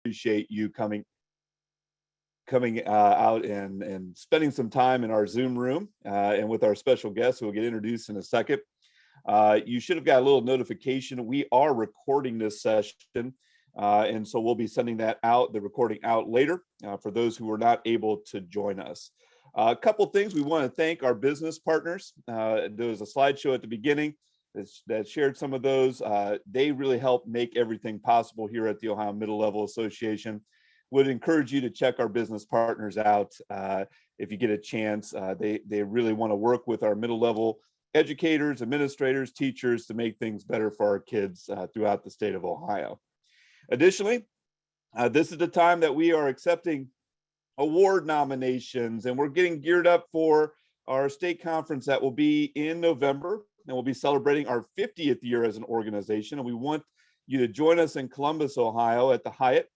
appreciate you coming out and spending some time in our Zoom room and with our special guest who will get introduced in a second. You should have got a little notification. We are recording this session, and so we'll be sending the recording out later for those who were not able to join us. A couple things. We want to thank our business partners. There was a slideshow at the beginning that shared some of those. They really help make everything possible here at the Ohio Middle Level Association. Would encourage you to check our business partners out if you get a chance. They really want to work with our middle level educators, administrators, teachers to make things better for our kids throughout the state of Ohio. Additionally, this is the time that we are accepting award nominations, and we're getting geared up for our state conference that will be in November, and we'll be celebrating our 50th year as an organization. And we want you to join us in Columbus, Ohio at the Hyatt.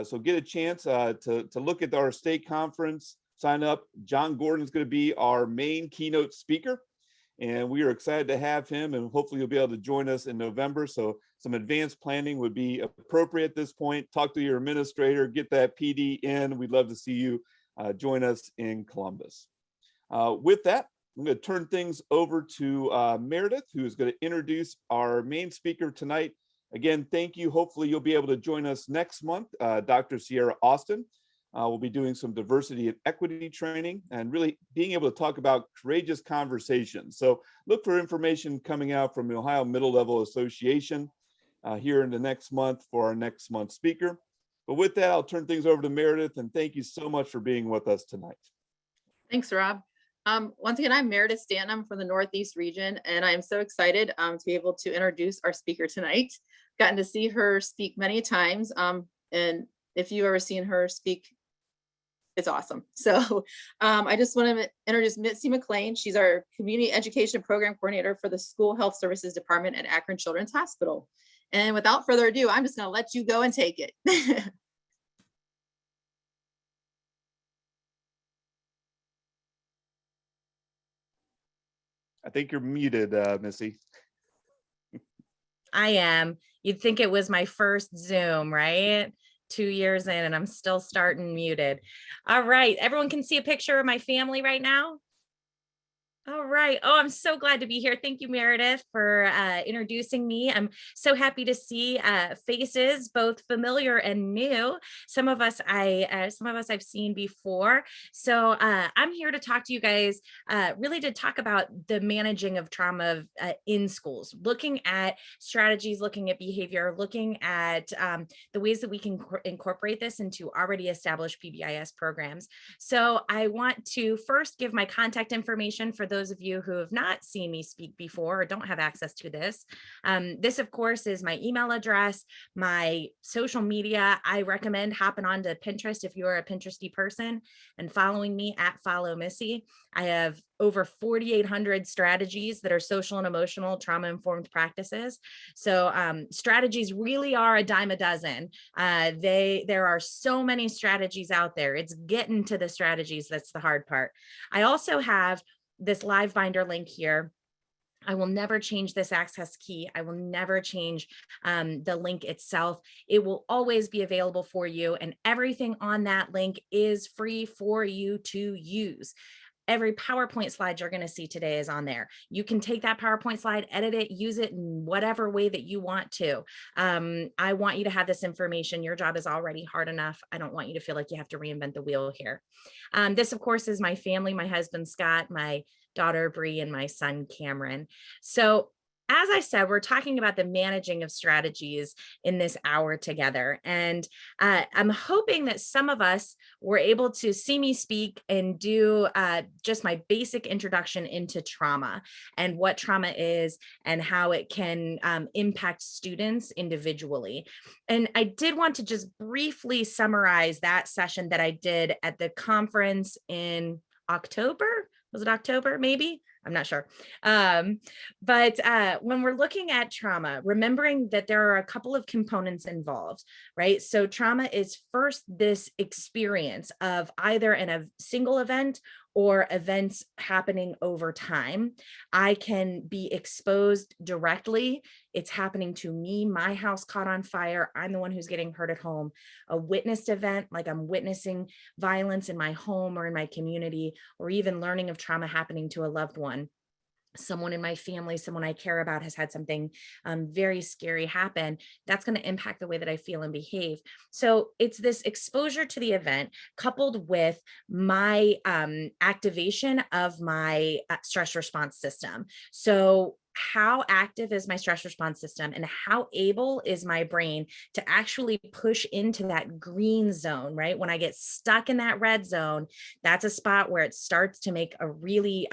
So get a chance to look at our state conference, sign up. John Gordon is going to be our main keynote speaker, and we are excited to have him, and hopefully you'll be able to join us in November. So some advanced planning would be appropriate at this point. Talk to your administrator, get that PD in. We'd love to see you join us in Columbus. With that, I'm going to turn things over to Meredith, who is going to introduce our main speaker tonight. Again, thank you. Hopefully you'll be able to join us next month. Dr. Sierra Austin will be doing some diversity and equity training and really being able to talk about courageous conversations. So look for information coming out from the Ohio Middle Level Association here in the next month for our next month's speaker. But with that, I'll turn things over to Meredith, and thank you so much for being with us tonight. Thanks, Rob. Once again, I'm Meredith Stanton. I'm from the Northeast region, and I'm so excited to be able to introduce our speaker tonight. Gotten to see her speak many times, and if you've ever seen her speak, it's awesome. So I just want to introduce Missy McClain. She's our Community Education Program Coordinator for the School Health Services Department at Akron Children's Hospital. And without further ado, I'm just going to let you go and take it. I think you're muted, Missy. I am. You'd think it was my first Zoom, right? 2 years in and I'm still starting muted. All right. Everyone can see a picture of my family right now. All right. Oh, I'm so glad to be here. Thank you, Meredith, for introducing me. I'm so happy to see faces, both familiar and new. Some of us I've seen before. So I'm here to talk to you guys, really to talk about the managing of trauma in schools, looking at strategies, looking at behavior, looking at the ways that we can incorporate this into already established PBIS programs. So I want to first give my contact information for those of you who have not seen me speak before or don't have access to this. This, of course, is my email address, my social media. I recommend hopping onto Pinterest if you're a Pinteresty person and following me at Follow Missy. I have over 4,800 strategies that are social and emotional trauma-informed practices. So strategies really are a dime a dozen. There are so many strategies out there. It's getting to the strategies that's the hard part. I also have this live binder link here. I will never change this access key. I will never change the link itself. It will always be available for you, and everything on that link is free for you to use. Every PowerPoint slide you're going to see today is on there. You can take that PowerPoint slide, edit it, use it in whatever way that you want to. I want you to have this information. Your job is already hard enough. I don't want you to feel like you have to reinvent the wheel here. This, of course, is my family, my husband, Scott, my daughter, Bree, and my son, Cameron. So as I said, we're talking about the managing of strategies in this hour together. And I'm hoping that some of us were able to see me speak and do just my basic introduction into trauma and what trauma is and how it can impact students individually. And I did want to just briefly summarize that session that I did at the conference in October. Was it October, maybe? I'm not sure. But when we're looking at trauma, remembering that there are a couple of components involved, right? So trauma is first this experience of either in a single event or events happening over time. I can be exposed directly. It's happening to me. My house caught on fire. I'm the one who's getting hurt at home. A witnessed event, like I'm witnessing violence in my home or in my community, or even learning of trauma happening to a loved one. Someone in my family, someone I care about has had something very scary happen. That's going to impact the way that I feel and behave. So it's this exposure to the event coupled with my activation of my stress response system. So how active is my stress response system, and how able is my brain to actually push into that green zone, right? When I get stuck in that red zone, that's a spot where it starts to make a really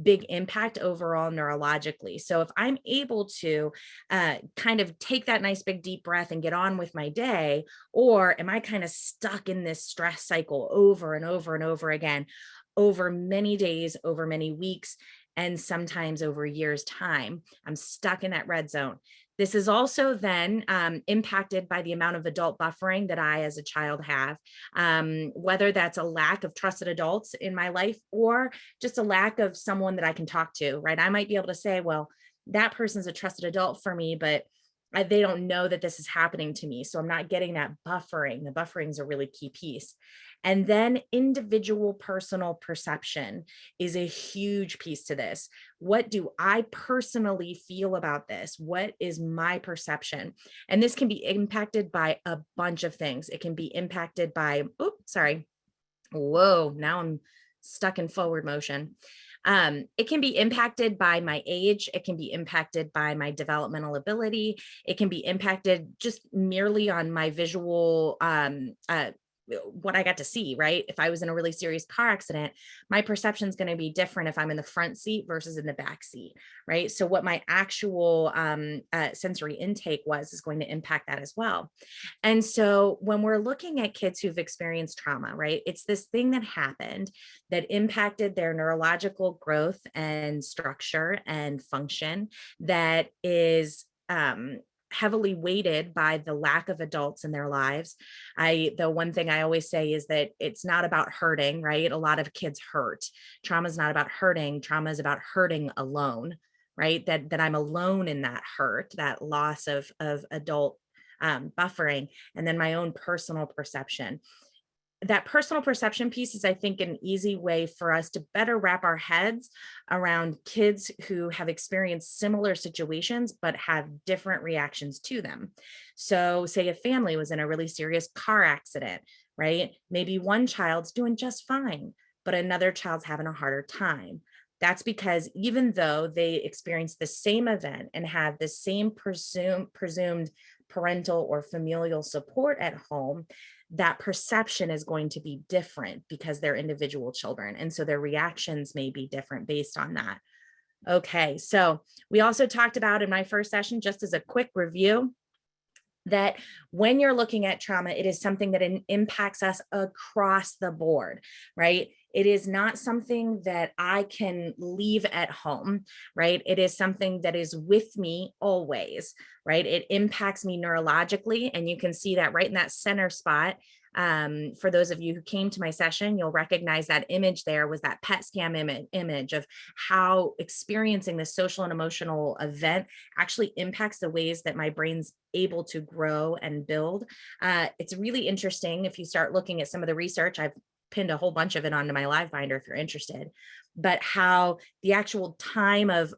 big impact overall neurologically. So if I'm able to kind of take that nice big deep breath and get on with my day, or am I kind of stuck in this stress cycle over and over and over again, over many days, over many weeks, and sometimes over a year's time, I'm stuck in that red zone. This is also then impacted by the amount of adult buffering that I as a child have, whether that's a lack of trusted adults in my life or just a lack of someone that I can talk to, right? I might be able to say, well, that person's a trusted adult for me, but they don't know that this is happening to me. So I'm not getting that buffering. The buffering is a really key piece. And then individual personal perception is a huge piece to this. What do I personally feel about this? What is my perception? And this can be impacted by a bunch of things. It can be impacted by, now I'm stuck in forward motion. It can be impacted by my age. It can be impacted by my developmental ability. It can be impacted just merely on my visual, what I got to see, right? If I was in a really serious car accident, my perception is going to be different if I'm in the front seat versus in the back seat, right? So what my actual sensory intake is going to impact that as well. And so when we're looking at kids who've experienced trauma, right, it's this thing that happened that impacted their neurological growth and structure and function that is heavily weighted by the lack of adults in their lives. The one thing I always say is that it's not about hurting, right? A lot of kids hurt. Trauma is not about hurting. Trauma is about hurting alone, right? That I'm alone in that hurt, that loss of adult buffering, and then my own personal perception. That personal perception piece is, I think, an easy way for us to better wrap our heads around kids who have experienced similar situations, but have different reactions to them. So say a family was in a really serious car accident, right? Maybe one child's doing just fine, but another child's having a harder time. That's because even though they experience the same event and have the same presumed parental or familial support at home, that perception is going to be different because they're individual children. And so their reactions may be different based on that. Okay, so we also talked about in my first session, just as a quick review, that when you're looking at trauma, it is something that impacts us across the board, right? It is not something that I can leave at home, right? It is something that is with me always, right? It impacts me neurologically, and you can see that right in that center spot. For those of you who came to my session, you'll recognize that image there was that PET scan image of how experiencing this social and emotional event actually impacts the ways that my brain's able to grow and build. It's really interesting if you start looking at some of the research. I've pinned a whole bunch of it onto my live binder if you're interested, but how the actual time of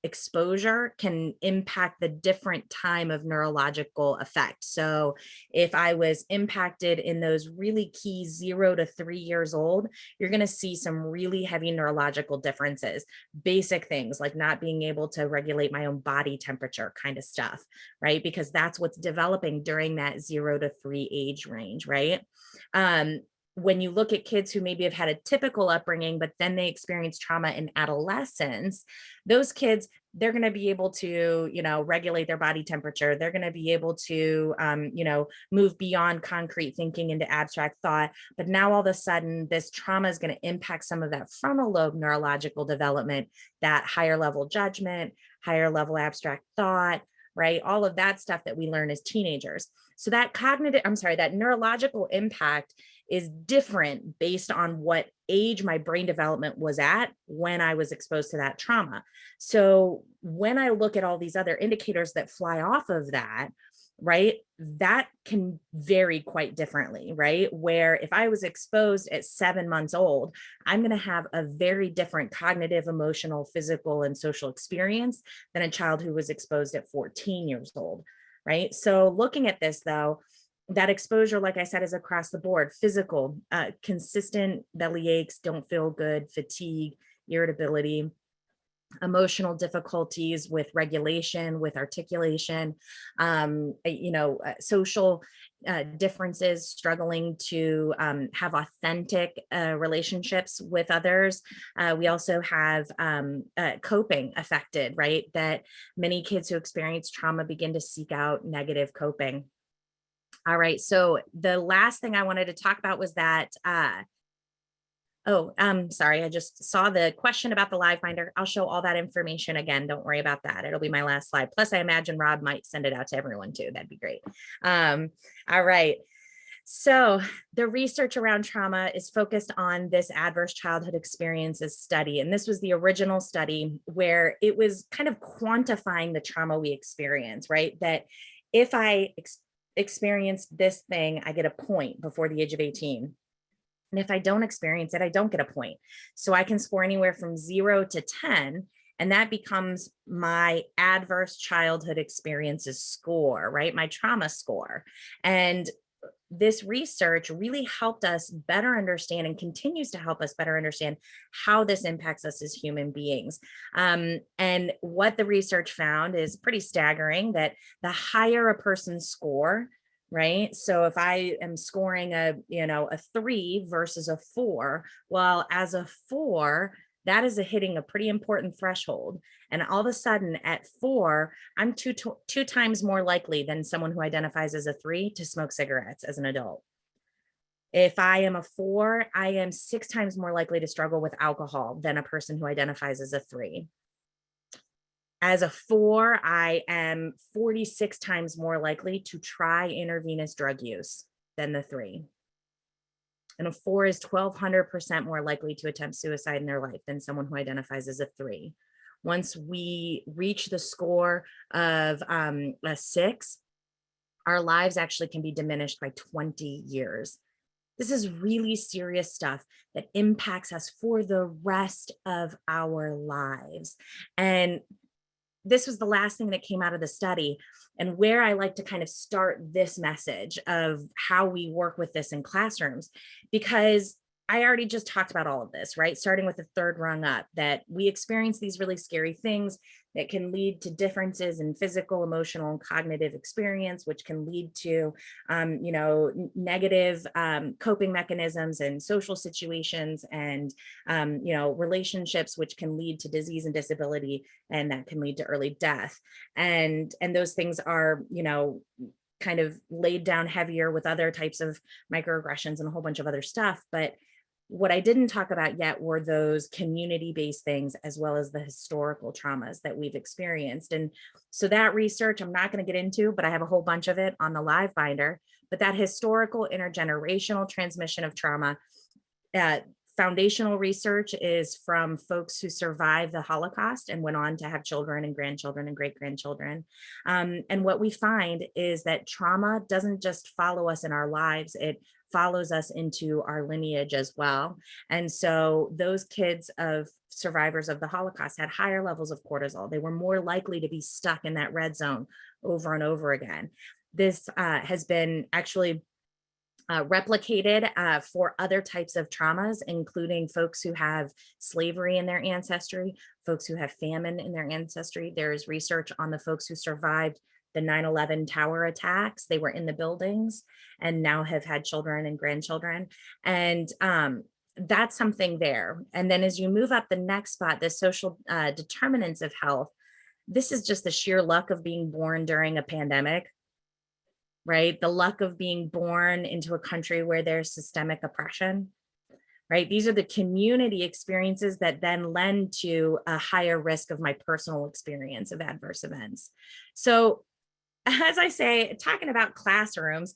exposure can impact the different time of neurological effect. So if I was impacted in those really key 0 to 3 years old, you're going to see some really heavy neurological differences, basic things like not being able to regulate my own body temperature kind of stuff, right? Because that's what's developing during that 0 to 3 age range, right? When you look at kids who maybe have had a typical upbringing, but then they experience trauma in adolescence, those kids, they're going to be able to, regulate their body temperature. They're going to be able to, move beyond concrete thinking into abstract thought. But now all of a sudden, this trauma is going to impact some of that frontal lobe neurological development, that higher level judgment, higher level abstract thought, right? All of that stuff that we learn as teenagers. So that that neurological impact is different based on what age my brain development was at when I was exposed to that trauma. So when I look at all these other indicators that fly off of that, right, that can vary quite differently, right? Where if I was exposed at 7 months old, I'm going to have a very different cognitive, emotional, physical, and social experience than a child who was exposed at 14 years old, right? So looking at this though, that exposure, like I said, is across the board: physical, consistent belly aches, don't feel good, fatigue, irritability, emotional difficulties with regulation, with articulation, social differences, struggling to have authentic relationships with others. We also have coping affected, right? That many kids who experience trauma begin to seek out negative coping. All right, so the last thing I wanted to talk about was that, sorry, I just saw the question about the live binder. I'll show all that information again. Don't worry about that. It'll be my last slide. Plus, I imagine Rob might send it out to everyone too. That'd be great. All right. So the research around trauma is focused on this adverse childhood experiences study. And this was the original study where it was kind of quantifying the trauma we experience, right? That if I experienced this thing, I get a point before the age of 18. And if I don't experience it, I don't get a point. So I can score anywhere from 0 to 10, and that becomes my adverse childhood experiences score, right? My trauma score. And this research really helped us better understand, and continues to help us better understand, how this impacts us as human beings. And what the research found is pretty staggering, that the higher a person's score, right? So if I am scoring a 3 versus a 4, well, as a 4, that is hitting a pretty important threshold. And all of a sudden at 4, I'm two times more likely than someone who identifies as a 3 to smoke cigarettes as an adult. If I am a 4, I am 6 times more likely to struggle with alcohol than a person who identifies as a 3. As a 4, I am 46 times more likely to try intravenous drug use than the 3. And a 4 is 1,200% more likely to attempt suicide in their life than someone who identifies as a 3. Once we reach the score of a 6, our lives actually can be diminished by 20 years. This is really serious stuff that impacts us for the rest of our lives. And this was the last thing that came out of the study, and where I like to kind of start this message of how we work with this in classrooms, because I already just talked about all of this, right? Starting with the third rung up, that we experience these really scary things that can lead to differences in physical, emotional, and cognitive experience, which can lead to, negative coping mechanisms and social situations, and, relationships, which can lead to disease and disability, and that can lead to early death. And those things are, kind of laid down heavier with other types of microaggressions and a whole bunch of other stuff. But what I didn't talk about yet were those community-based things, as well as the historical traumas that we've experienced. And so that research, I'm not going to get into, but I have a whole bunch of it on the live binder. But that historical intergenerational transmission of trauma, foundational research is from folks who survived the Holocaust and went on to have children and grandchildren and great-grandchildren. And what we find is that trauma doesn't just follow us in our lives, it follows us into our lineage as well. And so those kids of survivors of the Holocaust had higher levels of cortisol. They were more likely to be stuck in that red zone over and over again. This has been actually replicated for other types of traumas, including folks who have slavery in their ancestry, folks who have famine in their ancestry. There is research on the folks who survived the 9/11 tower attacks. They were in the buildings and now have had children and grandchildren. And that's something there. And then as you move up the next spot, the social determinants of health, this is just the sheer luck of being born during a pandemic, right? The luck of being born into a country where there's systemic oppression, right? These are the community experiences that then lend to a higher risk of my personal experience of adverse events. So as I say, talking about classrooms,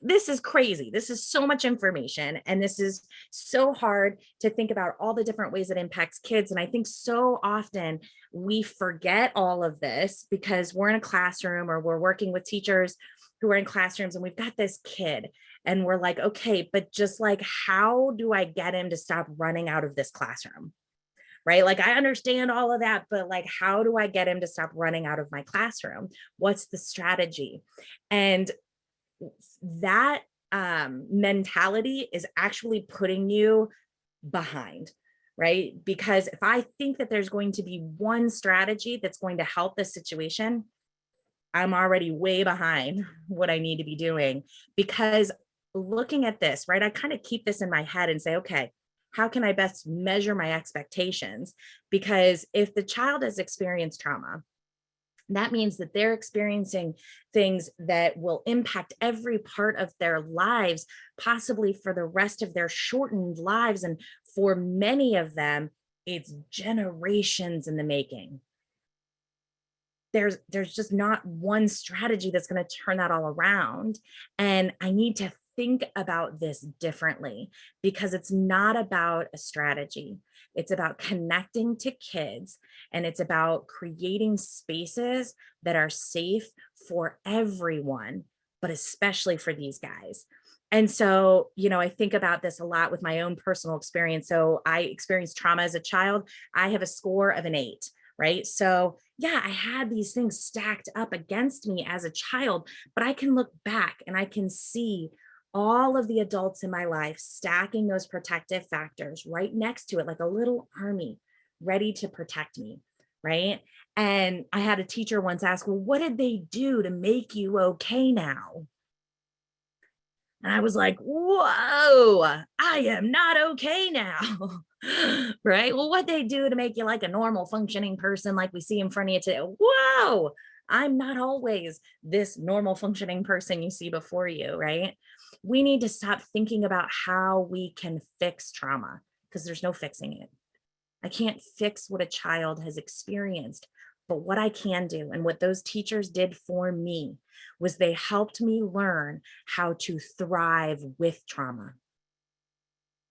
this is crazy. This is so much information, and this is so hard to think about all the different ways it impacts kids. And I think so often we forget all of this because we're in a classroom or we're working with teachers who are in classrooms, and we've got this kid and we're like, okay, but just like, how do I get him to stop running out of this classroom? Right? Like, I understand all of that, but like, how do I get him to stop running out of my classroom? What's the strategy? And that mentality is actually putting you behind, right? Because if I think that there's going to be one strategy that's going to help this situation, I'm already way behind what I need to be doing. Because looking at this, right, I kind of keep this in my head and say, okay, how can I best measure my expectations? Because if the child has experienced trauma, that means that they're experiencing things that will impact every part of their lives, possibly for the rest of their shortened lives. And for many of them, it's generations in the making. There's just not one strategy that's going to turn that all around. And I need to think about this differently, because it's not about a strategy. It's about connecting to kids, and it's about creating spaces that are safe for everyone, but especially for these guys. And so, I think about this a lot with my own personal experience. So I experienced trauma as a child. I have a score of an 8. Right. So yeah, I had these things stacked up against me as a child, but I can look back and I can see all of the adults in my life stacking those protective factors right next to it, like a little army ready to protect me. Right. And I had a teacher once ask, well, what did they do to make you okay now? And I was like, whoa, I am not okay now. Right. Well, what they do to make you like a normal functioning person, like we see in front of you today. Whoa, I'm not always this normal functioning person you see before you. Right. We need to stop thinking about how we can fix trauma, because there's no fixing it. I can't fix what a child has experienced, but what I can do, and what those teachers did for me, was they helped me learn how to thrive with trauma.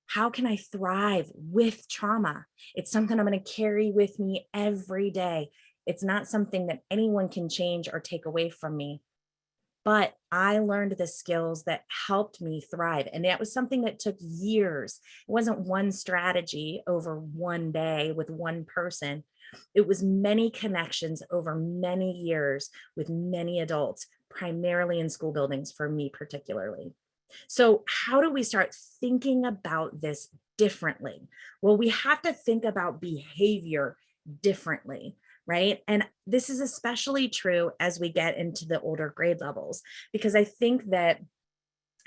How can I thrive with trauma? It's something I'm going to carry with me every day. It's not something that anyone can change or take away from me. But I learned the skills that helped me thrive. And that was something that took years. It wasn't one strategy over one day with one person. It was many connections over many years with many adults, primarily in school buildings for me particularly. So how do we start thinking about this differently? Well, we have to think about behavior differently, right? And this is especially true as we get into the older grade levels, because I think that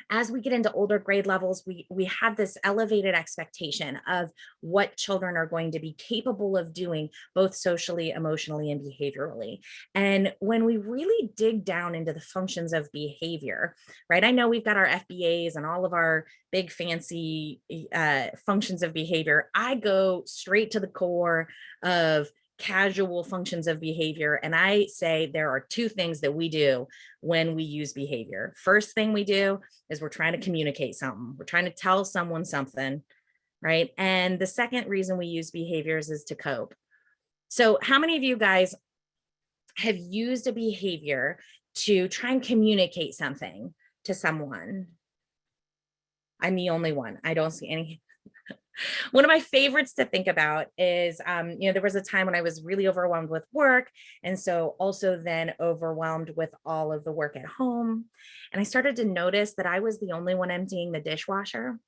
as we get into older grade levels, we have this elevated expectation of what children are going to be capable of doing, both socially, emotionally, and behaviorally. And when we really dig down into the functions of behavior, right? I know we've got our FBAs and all of our big fancy functions of behavior. I go straight to the core of casual functions of behavior. And I say there are 2 things that we do when we use behavior. First thing we do is we're trying to communicate something. We're trying to tell someone something, right? And the second reason we use behaviors is to cope. So how many of you guys have used a behavior to try and communicate something to someone? I'm the only one. I don't see any. One of my favorites to think about is, there was a time when I was really overwhelmed with work. And so also then overwhelmed with all of the work at home. And I started to notice that I was the only one emptying the dishwasher.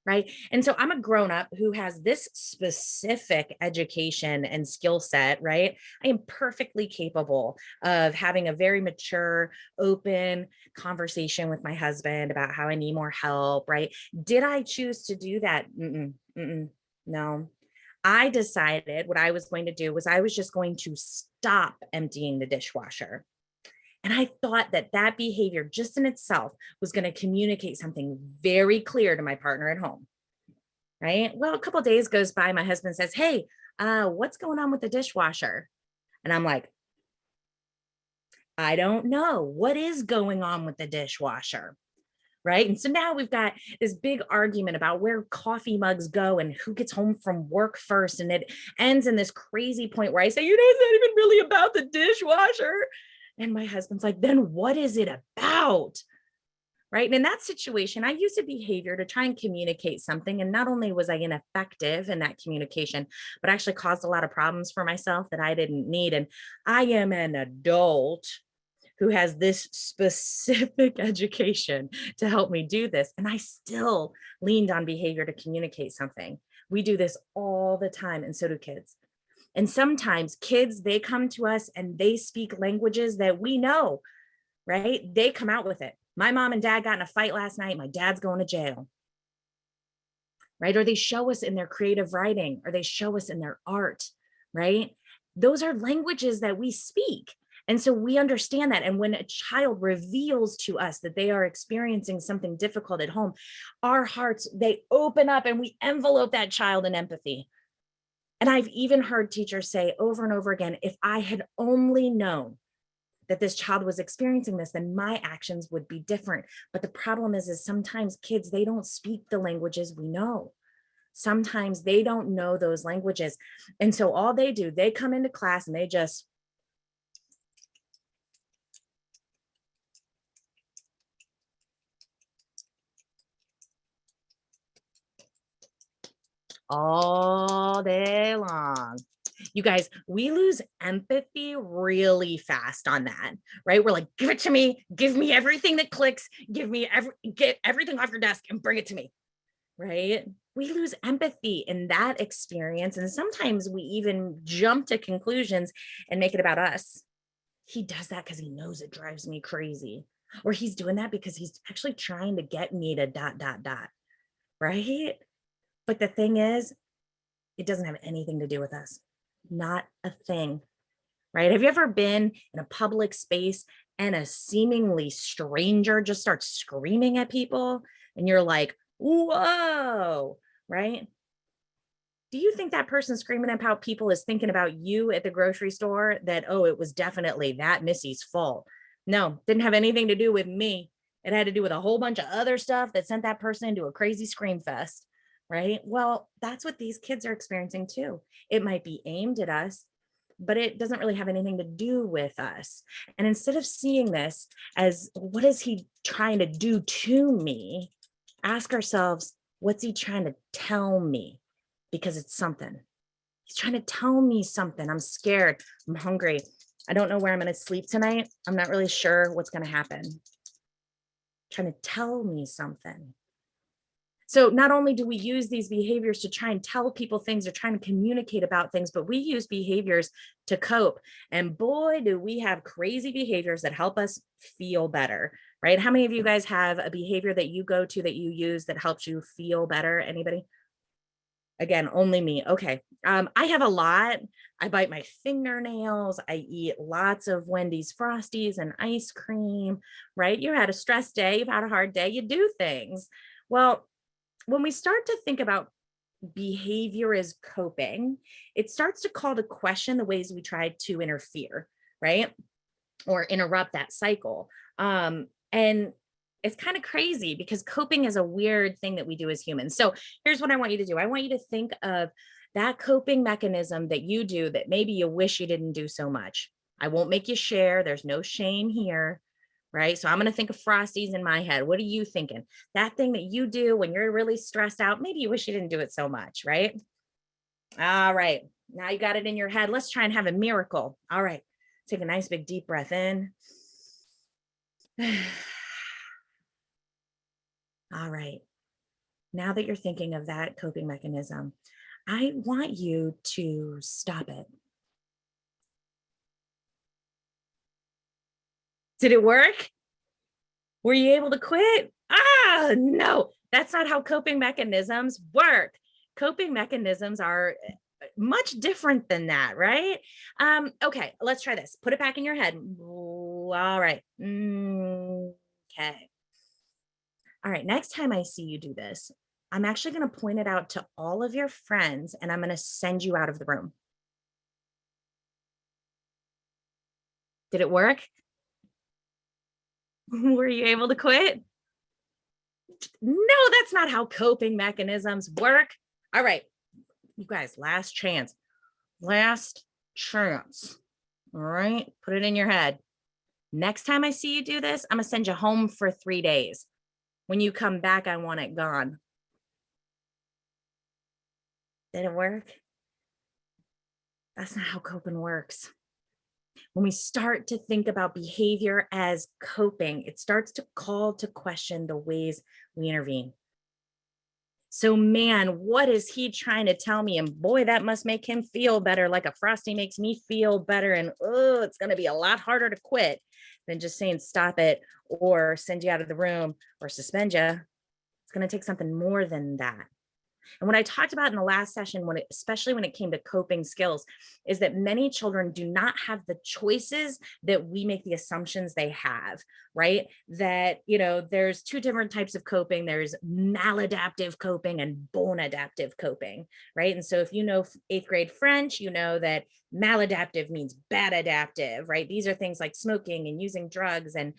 Right. And so I'm a grown up who has this specific education and skill set, right? I am perfectly capable of having a very mature, open conversation with my husband about how I need more help, right? Did I choose to do that? No. I decided what I was going to do was I was just going to stop emptying the dishwasher. And I thought that that behavior just in itself was going to communicate something very clear to my partner at home. Right. Well, a couple of days goes by. My husband says, hey, what's going on with the dishwasher? And I'm like, I don't know. What is going on with the dishwasher? Right. And so now we've got this big argument about where coffee mugs go and who gets home from work first. And it ends in this crazy point where I say, it's not even really about the dishwasher. And my husband's like, then what is it about? Right. And in that situation, I used a behavior to try and communicate something. And not only was I ineffective in that communication, but actually caused a lot of problems for myself that I didn't need. And I am an adult who has this specific education to help me do this. And I still leaned on behavior to communicate something. We do this all the time, and so do kids. And sometimes kids, they come to us and they speak languages that we know, right? They come out with it. My mom and dad got in a fight last night. My dad's going to jail, right? Or they show us in their creative writing, or they show us in their art, right? Those are languages that we speak. And so we understand that. And when a child reveals to us that they are experiencing something difficult at home, our hearts, they open up and we envelope that child in empathy. And I've even heard teachers say over and over again, if I had only known that this child was experiencing this, then my actions would be different. But the problem is sometimes kids, they don't speak the languages we know. Sometimes they don't know those languages. And so all they do, they come into class and they just, all day long. You guys, we lose empathy really fast on that, right? We're like, give it to me, give me everything that clicks, get everything off your desk and bring it to me, right? We lose empathy in that experience. And sometimes we even jump to conclusions and make it about us. He does that because he knows it drives me crazy. Or he's doing that because he's actually trying to get me to ... right? But the thing is, it doesn't have anything to do with us. Not a thing, right? Have you ever been in a public space and a seemingly stranger just starts screaming at people and you're like, whoa, right? Do you think that person screaming about people is thinking about you at the grocery store, that, oh, it was definitely that Missy's fault? No, didn't have anything to do with me. It had to do with a whole bunch of other stuff that sent that person into a crazy scream fest. Right? Well, that's what these kids are experiencing too. It might be aimed at us, but it doesn't really have anything to do with us. And instead of seeing this as, what is he trying to do to me? Ask ourselves, what's he trying to tell me? Because it's something. He's trying to tell me something. I'm scared. I'm hungry. I don't know where I'm going to sleep tonight. I'm not really sure what's going to happen. Trying to tell me something. So not only do we use these behaviors to try and tell people things or trying to communicate about things, but we use behaviors to cope. And boy, do we have crazy behaviors that help us feel better, right? How many of you guys have a behavior that you go to that you use that helps you feel better? Anybody? Again, only me. Okay. I have a lot. I bite my fingernails. I eat lots of Wendy's Frosties and ice cream, right? You had a stress day. You've had a hard day. You do things. Well, when we start to think about behavior as coping, it starts to call to question the ways we try to interfere, right? Or interrupt that cycle. And it's kind of crazy because coping is a weird thing that we do as humans. So here's what I want you to do. I want you to think of that coping mechanism that you do that maybe you wish you didn't do so much. I won't make you share. There's no shame here. Right? So I'm going to think of Frosties in my head. What are you thinking? That thing that you do when you're really stressed out, maybe you wish you didn't do it so much, right? All right. Now you got it in your head. Let's try and have a miracle. All right. Take a nice big deep breath in. All right. Now that you're thinking of that coping mechanism, I want you to stop it. Did it work? Were you able to quit? No, that's not how coping mechanisms work. Coping mechanisms are much different than that, right? Okay, let's try this. Put it back in your head. Ooh, all right. Okay. All right. Next time I see you do this, I'm actually going to point it out to all of your friends and I'm going to send you out of the room. Did it work? Were you able to quit? No, that's not how coping mechanisms work. All right. You guys, last chance. Last chance. All right. Put it in your head. Next time I see you do this, I'm going to send you home for 3 days. When you come back, I want it gone. Did it work? That's not how coping works. When we start to think about behavior as coping, it starts to call to question the ways we intervene. So, man, what is he trying to tell me? And boy, that must make him feel better, like a Frosty makes me feel better. And oh, it's going to be a lot harder to quit than just saying stop it or send you out of the room or suspend you. It's going to take something more than that. And what I talked about in the last session, especially when it came to coping skills, is that many children do not have the choices that we make the assumptions they have, right? That, there's two different types of coping. There's maladaptive coping and bon adaptive coping, right? And so if you know 8th grade French, you know that maladaptive means bad adaptive, right? These are things like smoking and using drugs and,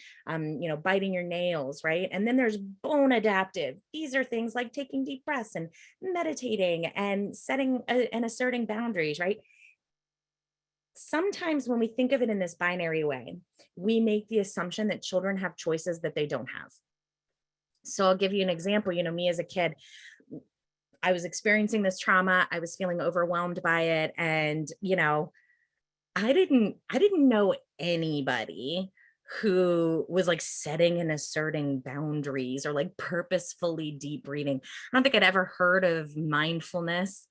biting your nails, right? And then there's bon adaptive. These are things like taking deep breaths and meditating and setting and asserting boundaries, right? Sometimes when we think of it in this binary way, we make the assumption that children have choices that they don't have. So I'll give you an example. Me as a kid, I was experiencing this trauma. I was feeling overwhelmed by it. And, I didn't know anybody who was like setting and asserting boundaries or like purposefully deep breathing. I don't think I'd ever heard of mindfulness,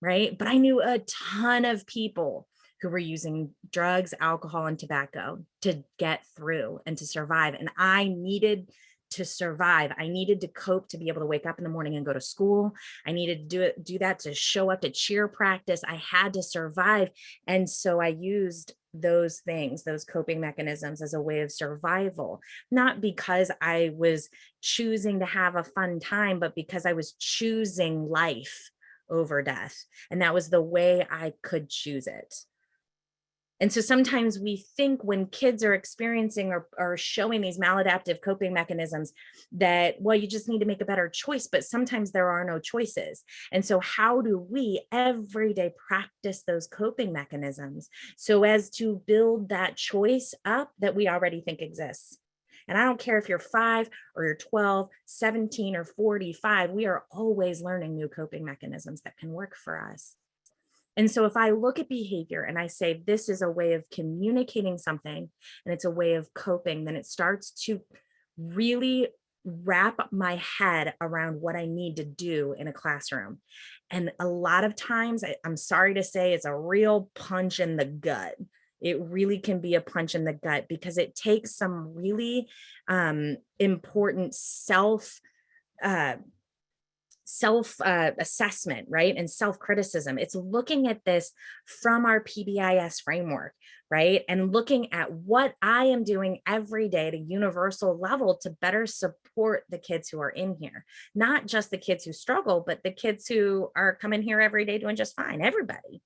right? But I knew a ton of people who were using drugs, alcohol, and tobacco to get through and to survive. And I needed to survive. I needed to cope to be able to wake up in the morning and go to school. I needed to do that to show up to cheer practice. I had to survive. And so I used those things, those coping mechanisms as a way of survival, not because I was choosing to have a fun time, but because I was choosing life over death. And that was the way I could choose it. And so sometimes we think when kids are experiencing or showing these maladaptive coping mechanisms that, well, you just need to make a better choice, but sometimes there are no choices. And so how do we every day practice those coping mechanisms so as to build that choice up that we already think exists? And I don't care if you're 5 or you're 12, 17 or 45, we are always learning new coping mechanisms that can work for us. And so if I look at behavior and I say, this is a way of communicating something and it's a way of coping, then it starts to really wrap my head around what I need to do in a classroom. And a lot of times, I'm sorry to say, it's a real punch in the gut. It really can be a punch in the gut because it takes some really important self-assessment, right? And self-criticism. It's looking at this from our PBIS framework, right? And looking at what I am doing every day at a universal level to better support the kids who are in here, not just the kids who struggle, but the kids who are coming here every day doing just fine, everybody.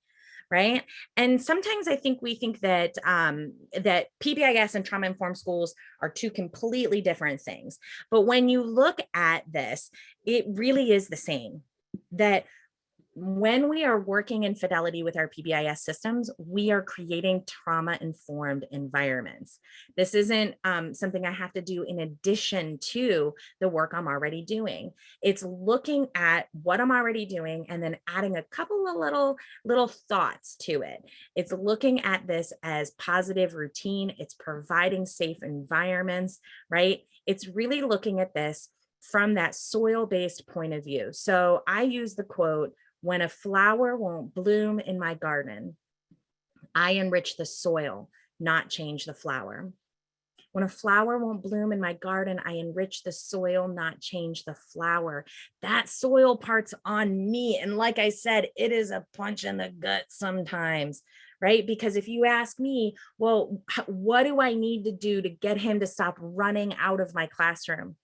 Right. And sometimes I think we think that that PBIS and trauma-informed schools are two completely different things. But when you look at this, it really is the same. That when we are working in fidelity with our PBIS systems, we are creating trauma-informed environments. This isn't something I have to do in addition to the work I'm already doing. It's looking at what I'm already doing and then adding a couple of little thoughts to it. It's looking at this as positive routine. It's providing safe environments, right? It's really looking at this from that soil-based point of view. So I use the quote, "When a flower won't bloom in my garden, I enrich the soil, not change the flower. When a flower won't bloom in my garden, I enrich the soil, not change the flower." That soil part's on me. And like I said, it is a punch in the gut sometimes, right? Because if you ask me, well, what do I need to do to get him to stop running out of my classroom?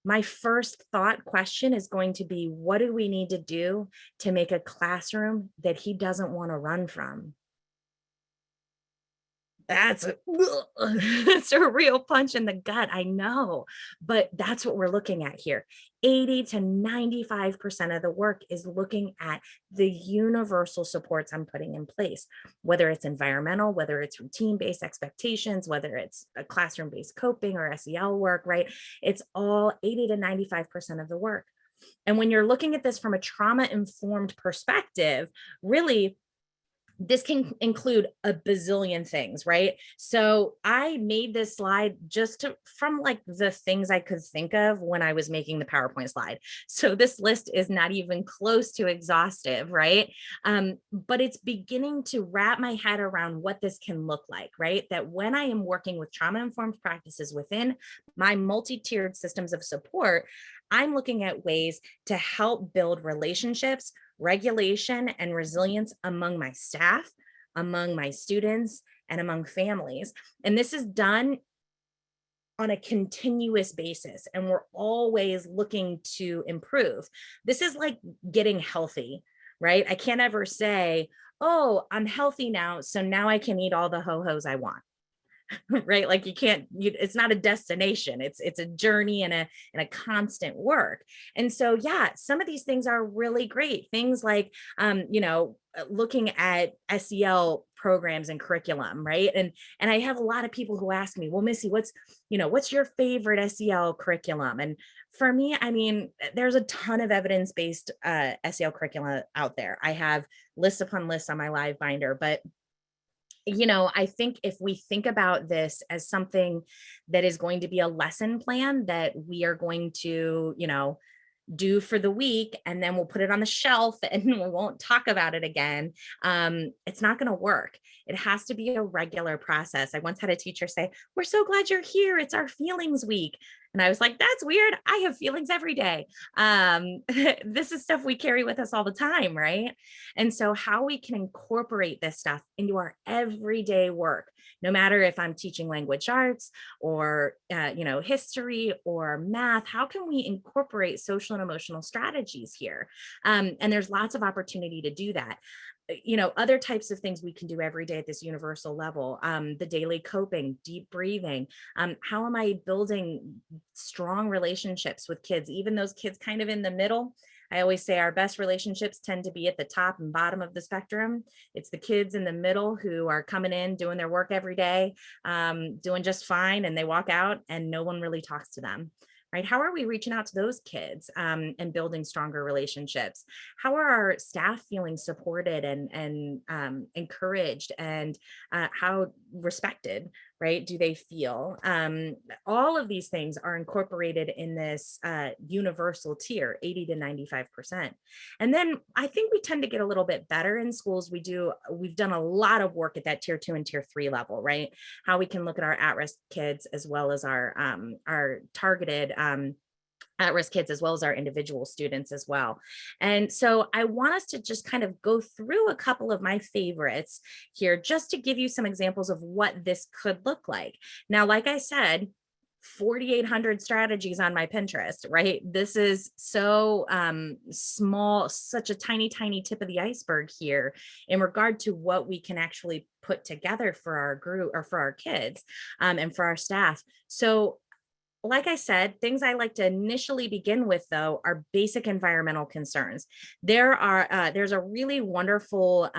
My first thought question is going to be, what do we need to do to make a classroom that he doesn't want to run from? That's it's a real punch in the gut, I know, but that's what we're looking at here. 80 to 95% of the work is looking at the universal supports I'm putting in place, whether it's environmental, whether it's routine-based expectations, whether it's a classroom-based coping or SEL work, right? It's all 80 to 95% of the work. And when you're looking at this from a trauma-informed perspective, really, this can include a bazillion things, right? So I made this slide from like the things I could think of when I was making the PowerPoint slide. So this list is not even close to exhaustive, right? But it's beginning to wrap my head around what this can look like, right? That when I am working with trauma-informed practices within my multi-tiered systems of support, I'm looking at ways to help build relationships, regulation, and resilience among my staff, among my students, and among families. And this is done on a continuous basis, and we're always looking to improve. This is like getting healthy, right? I can't ever say, oh, I'm healthy now, so now I can eat all the ho-hos I want. Right? Like it's not a destination. It's a journey and a constant work. And so, yeah, some of these things are really great. Things like, looking at SEL programs and curriculum, right? And I have a lot of people who ask me, well, Missy, what's your favorite SEL curriculum? And for me, I mean, there's a ton of evidence-based SEL curriculum out there. I have lists upon lists on my live binder, but I think if we think about this as something that is going to be a lesson plan that we are going to, do for the week, and then we'll put it on the shelf and we won't talk about it again, it's not going to work. It has to be a regular process. I once had a teacher say, "We're so glad you're here. It's our feelings week." And I was like, that's weird. I have feelings every day. This is stuff we carry with us all the time, right? And so how we can incorporate this stuff into our everyday work, no matter if I'm teaching language arts or, history or math, how can we incorporate social and emotional strategies here? And there's lots of opportunity to do that. Other types of things we can do every day at this universal level, the daily coping, deep breathing. How am I building strong relationships with kids, even those kids kind of in the middle? I always say our best relationships tend to be at the top and bottom of the spectrum. It's the kids in the middle who are coming in, doing their work every day, doing just fine, and they walk out and no one really talks to them. Right? How are we reaching out to those kids and building stronger relationships? How are our staff feeling supported and encouraged, and how respected, right, do they feel? All of these things are incorporated in this universal tier, 80 to 95%. And then I think we tend to get a little bit better in schools. We've done a lot of work at that tier 2 and tier 3 level, right? How we can look at our at-risk kids as well as our targeted at-risk kids, as well as our individual students as well. And so I want us to just kind of go through a couple of my favorites here, just to give you some examples of what this could look like. Now, like I said, 4,800 strategies on my Pinterest, right? This is so small, such a tiny, tiny tip of the iceberg here in regard to what we can actually put together for our group or for our kids and for our staff. So like I said, things I like to initially begin with, though, are basic environmental concerns. There's a really wonderful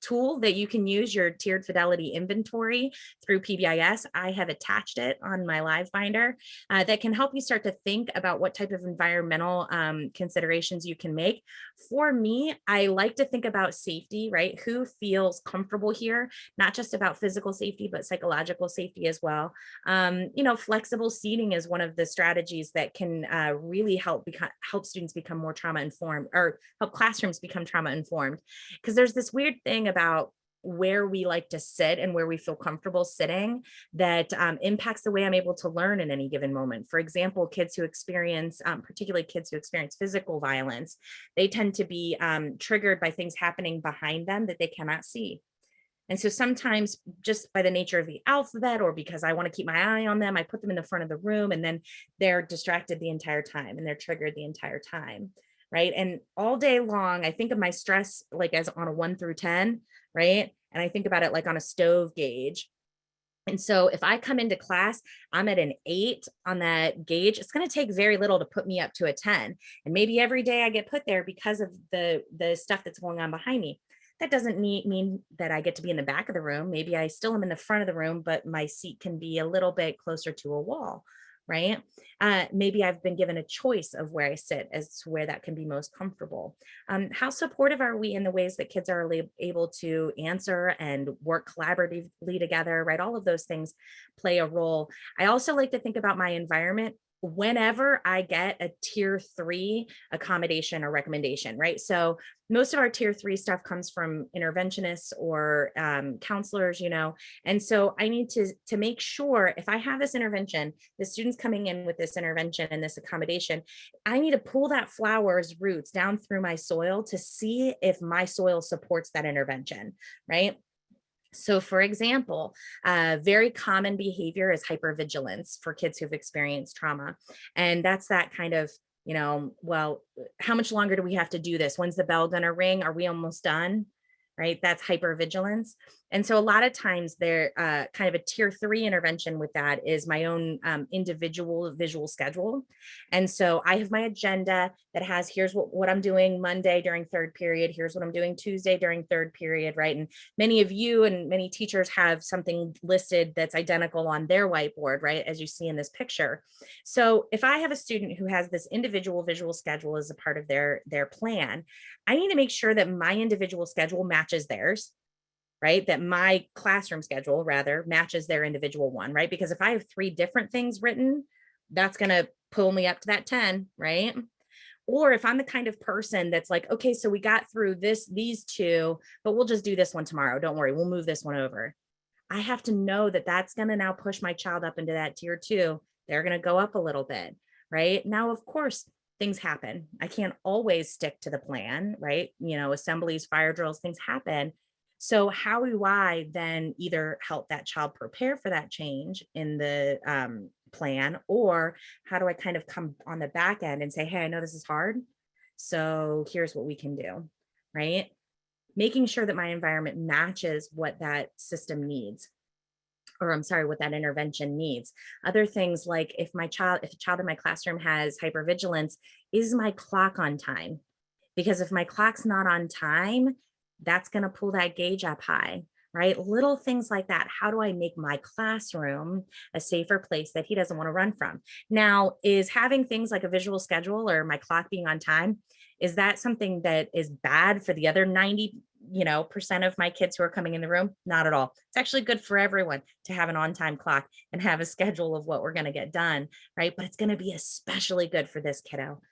tool that you can use, your tiered fidelity inventory through PBIS. I have attached it on my live binder that can help you start to think about what type of environmental considerations you can make. For me, I like to think about safety, right? Who feels comfortable here? Not just about physical safety, but psychological safety as well. Flexible seating is one of the strategies that can really help students become more trauma informed, or help classrooms become trauma informed. Because there's this weird thing about where we like to sit and where we feel comfortable sitting that impacts the way I'm able to learn in any given moment. For example, kids who experience, particularly kids who experience physical violence, they tend to be triggered by things happening behind them that they cannot see. And so sometimes just by the nature of the alphabet or because I want to keep my eye on them, I put them in the front of the room and then they're distracted the entire time and they're triggered the entire time. Right. And all day long, I think of my stress like as on a 1 through 10. Right. And I think about it like on a stove gauge. And so if I come into class, I'm at an 8 on that gauge, it's going to take very little to put me up to a 10. And maybe every day I get put there because of the stuff that's going on behind me. That doesn't mean that I get to be in the back of the room. Maybe I still am in the front of the room, but my seat can be a little bit closer to a wall, right? Maybe I've been given a choice of where I sit as to where that can be most comfortable. How supportive are we in the ways that kids are able to answer and work collaboratively together, right? All of those things play a role. I also like to think about my environment whenever I get a tier 3 accommodation or recommendation, right? So most of our tier 3 stuff comes from interventionists or counselors, and so I need to make sure if I have this intervention, the student's coming in with this intervention and this accommodation, I need to pull that flower's roots down through my soil to see if my soil supports that intervention, right? So for example, very common behavior is hypervigilance for kids who've experienced trauma. And that's that kind of, well, how much longer do we have to do this? When's the bell going to ring? Are we almost done? Right? That's hypervigilance. And so a lot of times they're kind of a tier 3 intervention with that is my own individual visual schedule. And so I have my agenda that has, here's what I'm doing Monday during 3rd period. Here's what I'm doing Tuesday during 3rd period, right? And many of you and many teachers have something listed that's identical on their whiteboard, right? As you see in this picture. So if I have a student who has this individual visual schedule as a part of their plan, I need to make sure that my individual schedule matches theirs, right? That my classroom schedule rather matches their individual one, right? Because if I have 3 different things written, that's going to pull me up to that 10, right? Or if I'm the kind of person that's like, okay, so we got through these 2, but we'll just do this one tomorrow. Don't worry, we'll move this one over. I have to know that that's going to now push my child up into that tier 2. They're going to go up a little bit, right? Now, of course, things happen. I can't always stick to the plan, right? Assemblies, fire drills, things happen. So how do I then either help that child prepare for that change in the plan, or how do I kind of come on the back end and say, hey, I know this is hard, so here's what we can do, right? Making sure that my environment matches what that system needs, or I'm sorry, what that intervention needs. Other things like if a child in my classroom has hypervigilance, is my clock on time? Because if my clock's not on time, that's going to pull that gauge up high, right? Little things like that. How do I make my classroom a safer place that he doesn't want to run from? Now, is having things like a visual schedule or my clock being on time, is that something that is bad for the other 90% of my kids who are coming in the room? Not at all. It's actually good for everyone to have an on-time clock and have a schedule of what we're going to get done, right? But it's going to be especially good for this kiddo.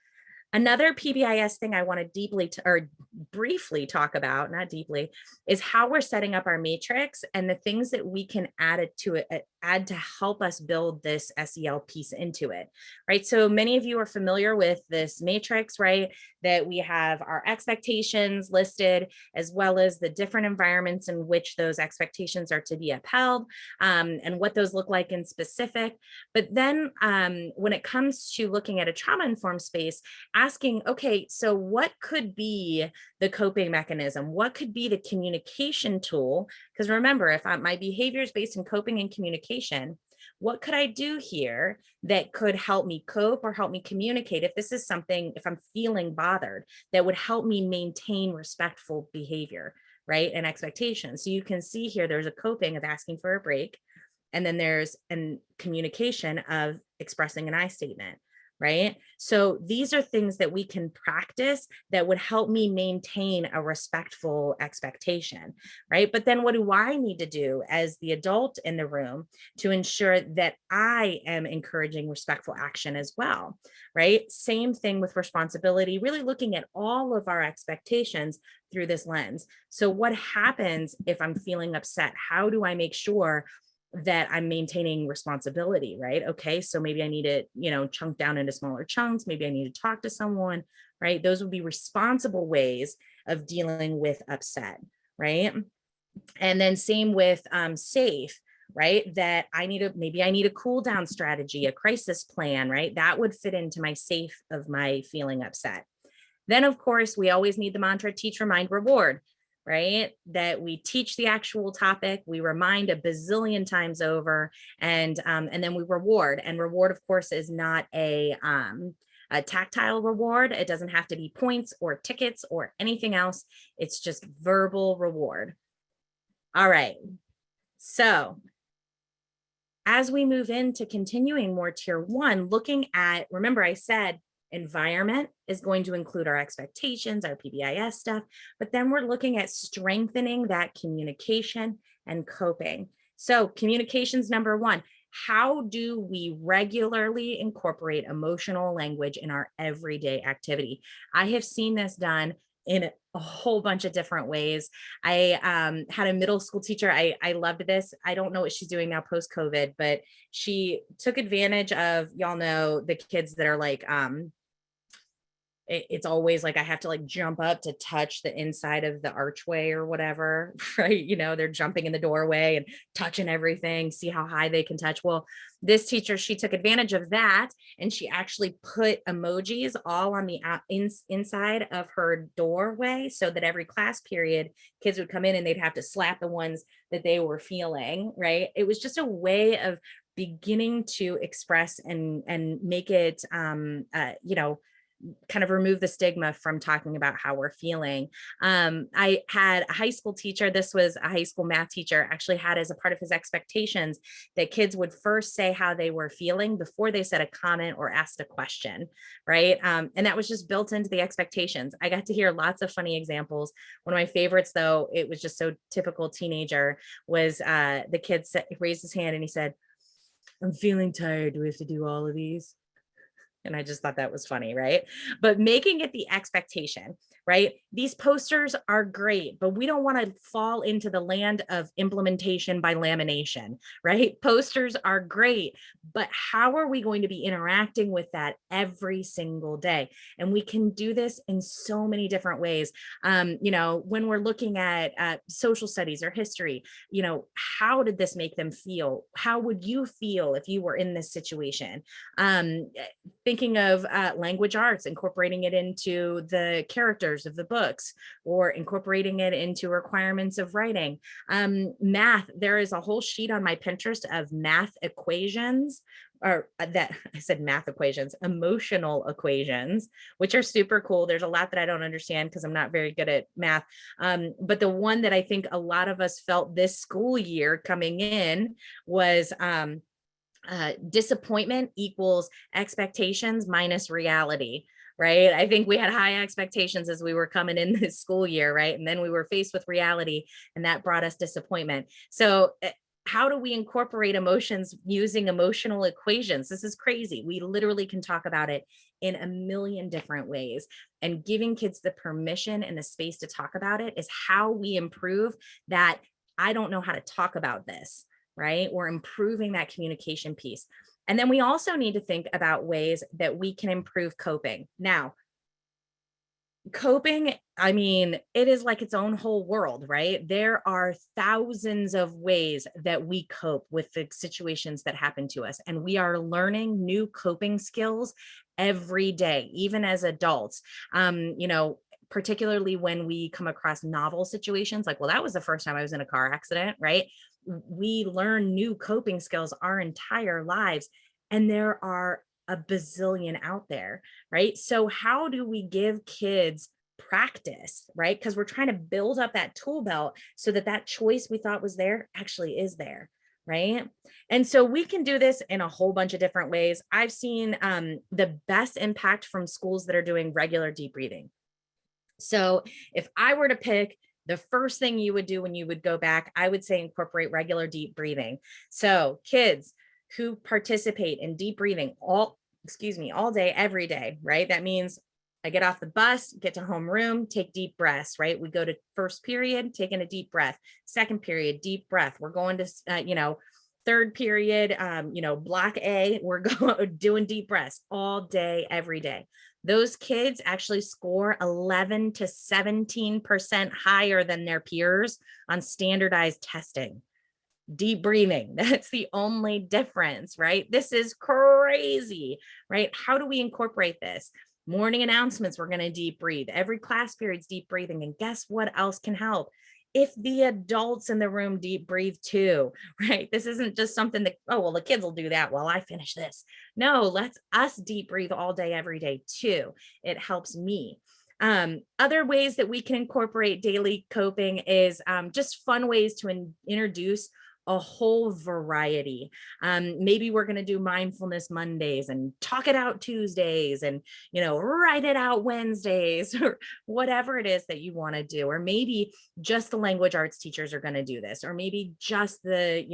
Another PBIS thing I want to briefly talk about, not deeply, is how we're setting up our matrix and the things that we can add to help us build this SEL piece into it, right? So many of you are familiar with this matrix, right? That we have our expectations listed, as well as the different environments in which those expectations are to be upheld, and what those look like in specific. But then when it comes to looking at a trauma-informed space, asking, okay, so what could be the coping mechanism? What could be the communication tool? Because remember, if my behavior is based in coping and communication, what could I do here that could help me cope or help me communicate if this is something, if I'm feeling bothered, that would help me maintain respectful behavior, right? And expectations. So you can see here, there's a coping of asking for a break. And then there's a communication of expressing an I statement, right? So these are things that we can practice that would help me maintain a respectful expectation, right? But then what do I need to do as the adult in the room to ensure that I am encouraging respectful action as well, right? Same thing with responsibility, really looking at all of our expectations through this lens. So what happens if I'm feeling upset? How do I make sure that I'm maintaining responsibility, right? Okay, so maybe I need to, chunk down into smaller chunks. Maybe I need to talk to someone, right? Those would be responsible ways of dealing with upset, right? And then same with safe, right? That maybe I need a cool down strategy, a crisis plan, right? That would fit into my safe of my feeling upset. Then, of course, we always need the mantra teach, remind, reward, right? That we teach the actual topic, we remind a bazillion times over, and then we reward. And reward, of course, is not a tactile reward. It doesn't have to be points or tickets or anything else. It's just verbal reward. All right. So as we move into continuing more tier one, looking at, remember I said, environment is going to include our expectations, our PBIS stuff, but then we're looking at strengthening that communication and coping. So communications number one, how do we regularly incorporate emotional language in our everyday activity? I have seen this done in a whole bunch of different ways. I had a middle school teacher. I loved this. I don't know what she's doing now post-COVID, but she took advantage of, y'all know, the kids that are like, it's always like I have to like jump up to touch the inside of the archway or whatever, right? You know, they're jumping in the doorway and touching everything, see how high they can touch. Well, this teacher, she took advantage of that, and she actually put emojis all on the inside of her doorway, so that every class period, kids would come in and they'd have to slap the ones that they were feeling, right? It was just a way of beginning to express and make it, you know, kind of remove the stigma from talking about how we're feeling. I had a high school teacher, this was a high school math teacher, actually had as a part of his expectations that kids would first say how they were feeling before they said a comment or asked a question, right? And that was just built into the expectations. I got to hear lots of funny examples. One of my favorites, though, it was just so typical teenager, was the kid raised his hand and he said, "I'm feeling tired. Do we have to do all of these?" And I just thought that was funny, right? But making it the expectation, right? These posters are great, but we don't want to fall into the land of implementation by lamination, right? Posters are great, but how are we going to be interacting with that every single day? And we can do this in so many different ways. You know, when we're looking at social studies or history, you know, how did this make them feel? How would you feel if you were in this situation? Thinking of language arts, incorporating it into the characters of the books, or incorporating it into requirements of writing. Math, there is a whole sheet on my Pinterest of math equations, or that I said math equations, emotional equations, which are super cool. There's a lot that I don't understand because I'm not very good at math. But the one that I think a lot of us felt this school year coming in was disappointment equals expectations minus reality, right? I think we had high expectations as we were coming in this school year, right? And then we were faced with reality, and that brought us disappointment. So how do we incorporate emotions using emotional equations? This is crazy. We literally can talk about it in a million different ways, and giving kids the permission and the space to talk about it is how we improve that. I don't know how to talk about this, right? We're improving that communication piece. And then we also need to think about ways that we can improve coping. Now, coping, I mean, it is like its own whole world, right? There are thousands of ways that we cope with the situations that happen to us. And we are learning new coping skills every day, even as adults. You know, particularly when we come across novel situations, like, well, that was the first time I was in a car accident, right? We learn new coping skills our entire lives, and there are a bazillion out there, right? So how do we give kids practice, right? Because we're trying to build up that tool belt so that that choice we thought was there actually is there, right? And so we can do this in a whole bunch of different ways. I've seen the best impact from schools that are doing regular deep breathing. So if I were to pick the first thing you would do when you would go back, I would say incorporate regular deep breathing. So kids who participate in deep breathing all day, every day, right? That means I get off the bus, get to homeroom, take deep breaths, right? We go to first period, taking a deep breath, second period, deep breath. We're going to, third period, block A, we're doing deep breaths all day, every day. Those kids actually score 11 to 17% higher than their peers on standardized testing. Deep breathing, that's the only difference, right? This is crazy, right? How do we incorporate this? Morning announcements, we're going to deep breathe. Every class period's deep breathing. And guess what else can help? If the adults in the room deep breathe too, right? This isn't just something that, oh, well, the kids will do that while I finish this. No, let's us deep breathe all day, every day too. It helps me. Other ways that we can incorporate daily coping is just fun ways to introduce a whole variety. Maybe we're going to do mindfulness Mondays and talk it out Tuesdays and, write it out Wednesdays or whatever it is that you want to do. Or maybe just the language arts teachers are going to do this, or maybe just the,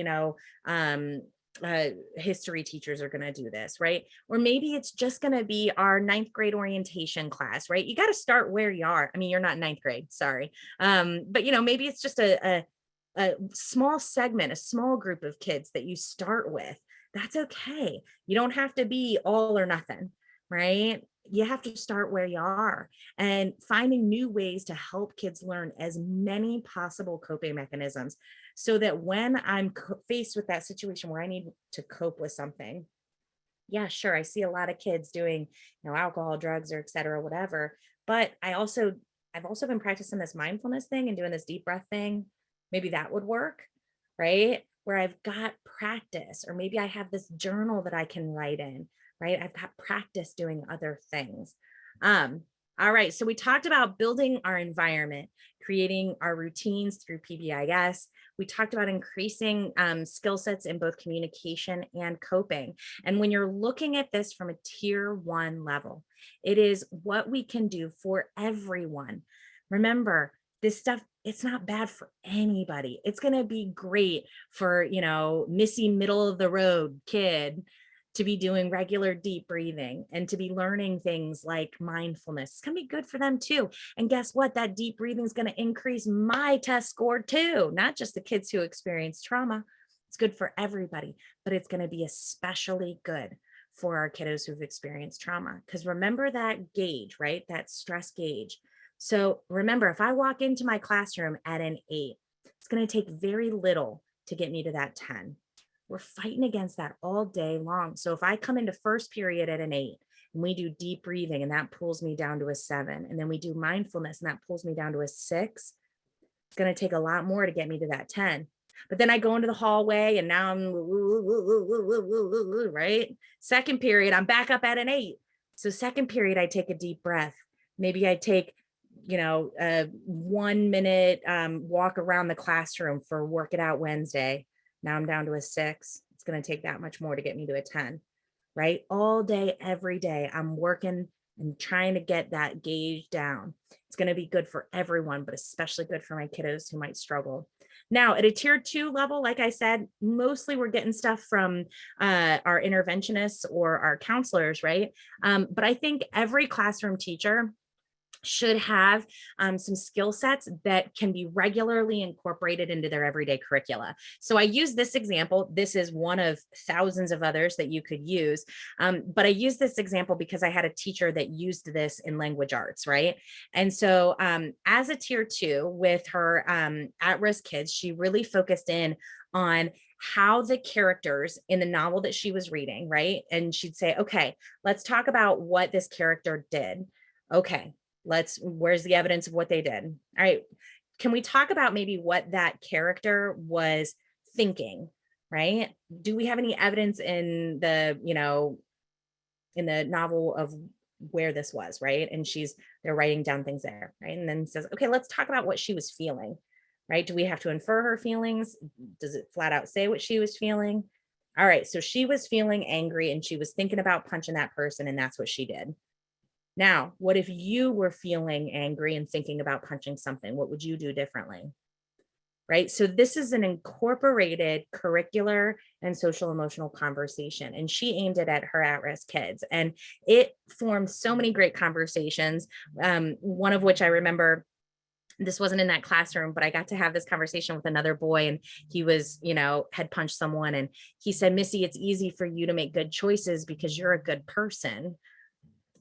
history teachers are going to do this, right? Or maybe it's just going to be our 9th grade orientation class, right? You got to start where you are. I mean, you're not 9th grade, sorry. But maybe it's just a small segment, a small group of kids that you start with. That's okay. You don't have to be all or nothing, right? You have to start where you are, and finding new ways to help kids learn as many possible coping mechanisms so that when I'm faced with that situation where I need to cope with something, yeah, sure, I see a lot of kids doing, alcohol, drugs, or et cetera, whatever. But I've also been practicing this mindfulness thing and doing this deep breath thing. Maybe that would work, right? Where I've got practice, or maybe I have this journal that I can write in, right? I've got practice doing other things. All right, so we talked about building our environment, creating our routines through PBIS. We talked about increasing skill sets in both communication and coping. And when you're looking at this from a tier 1 level, it is what we can do for everyone. Remember, this stuff, it's not bad for anybody. It's going to be great for, Missy middle of the road kid to be doing regular deep breathing and to be learning things like mindfulness. It's going to be good for them too. And guess what? That deep breathing is going to increase my test score too, not just the kids who experience trauma. It's good for everybody, but it's going to be especially good for our kiddos who've experienced trauma. Because remember that gauge, right? That stress gauge. So remember, if I walk into my classroom at an 8, it's going to take very little to get me to that 10. We're fighting against that all day long. So if I come into first period at an 8 and we do deep breathing and that pulls me down to a 7, and then we do mindfulness and that pulls me down to a 6, it's going to take a lot more to get me to that 10. But then I go into the hallway and now I'm right. Second period, I'm back up at an 8. So second period, I take a deep breath. Maybe I take a 1 minute walk around the classroom for Work It Out Wednesday. Now I'm down to a 6. It's going to take that much more to get me to a 10, right? All day, every day, I'm working and trying to get that gauge down. It's going to be good for everyone, but especially good for my kiddos who might struggle. Now, at a tier 2 level, like I said, mostly we're getting stuff from our interventionists or our counselors, right? But I think every classroom teacher should have some skill sets that can be regularly incorporated into their everyday curricula. So I use this example. This is one of thousands of others that you could use. But I use this example because I had a teacher that used this in language arts, right? And so as a tier 2 with her at-risk kids, she really focused in on how the characters in the novel that she was reading, right? And she'd say, okay, let's talk about what this character did. Okay. Where's the evidence of what they did? All right. Can we talk about maybe what that character was thinking, right? Do we have any evidence in the, in the novel of where this was, right? And they're writing down things there, right? And then says, okay, let's talk about what she was feeling, right? Do we have to infer her feelings? Does it flat out say what she was feeling? All right. So she was feeling angry and she was thinking about punching that person, and that's what she did. Now, what if you were feeling angry and thinking about punching something? What would you do differently? Right? So this is an incorporated curricular and social emotional conversation. And she aimed it at her at-risk kids. And it formed so many great conversations. One of which I remember, this wasn't in that classroom, but I got to have this conversation with another boy, and he was, had punched someone. And he said, Missy, it's easy for you to make good choices because you're a good person.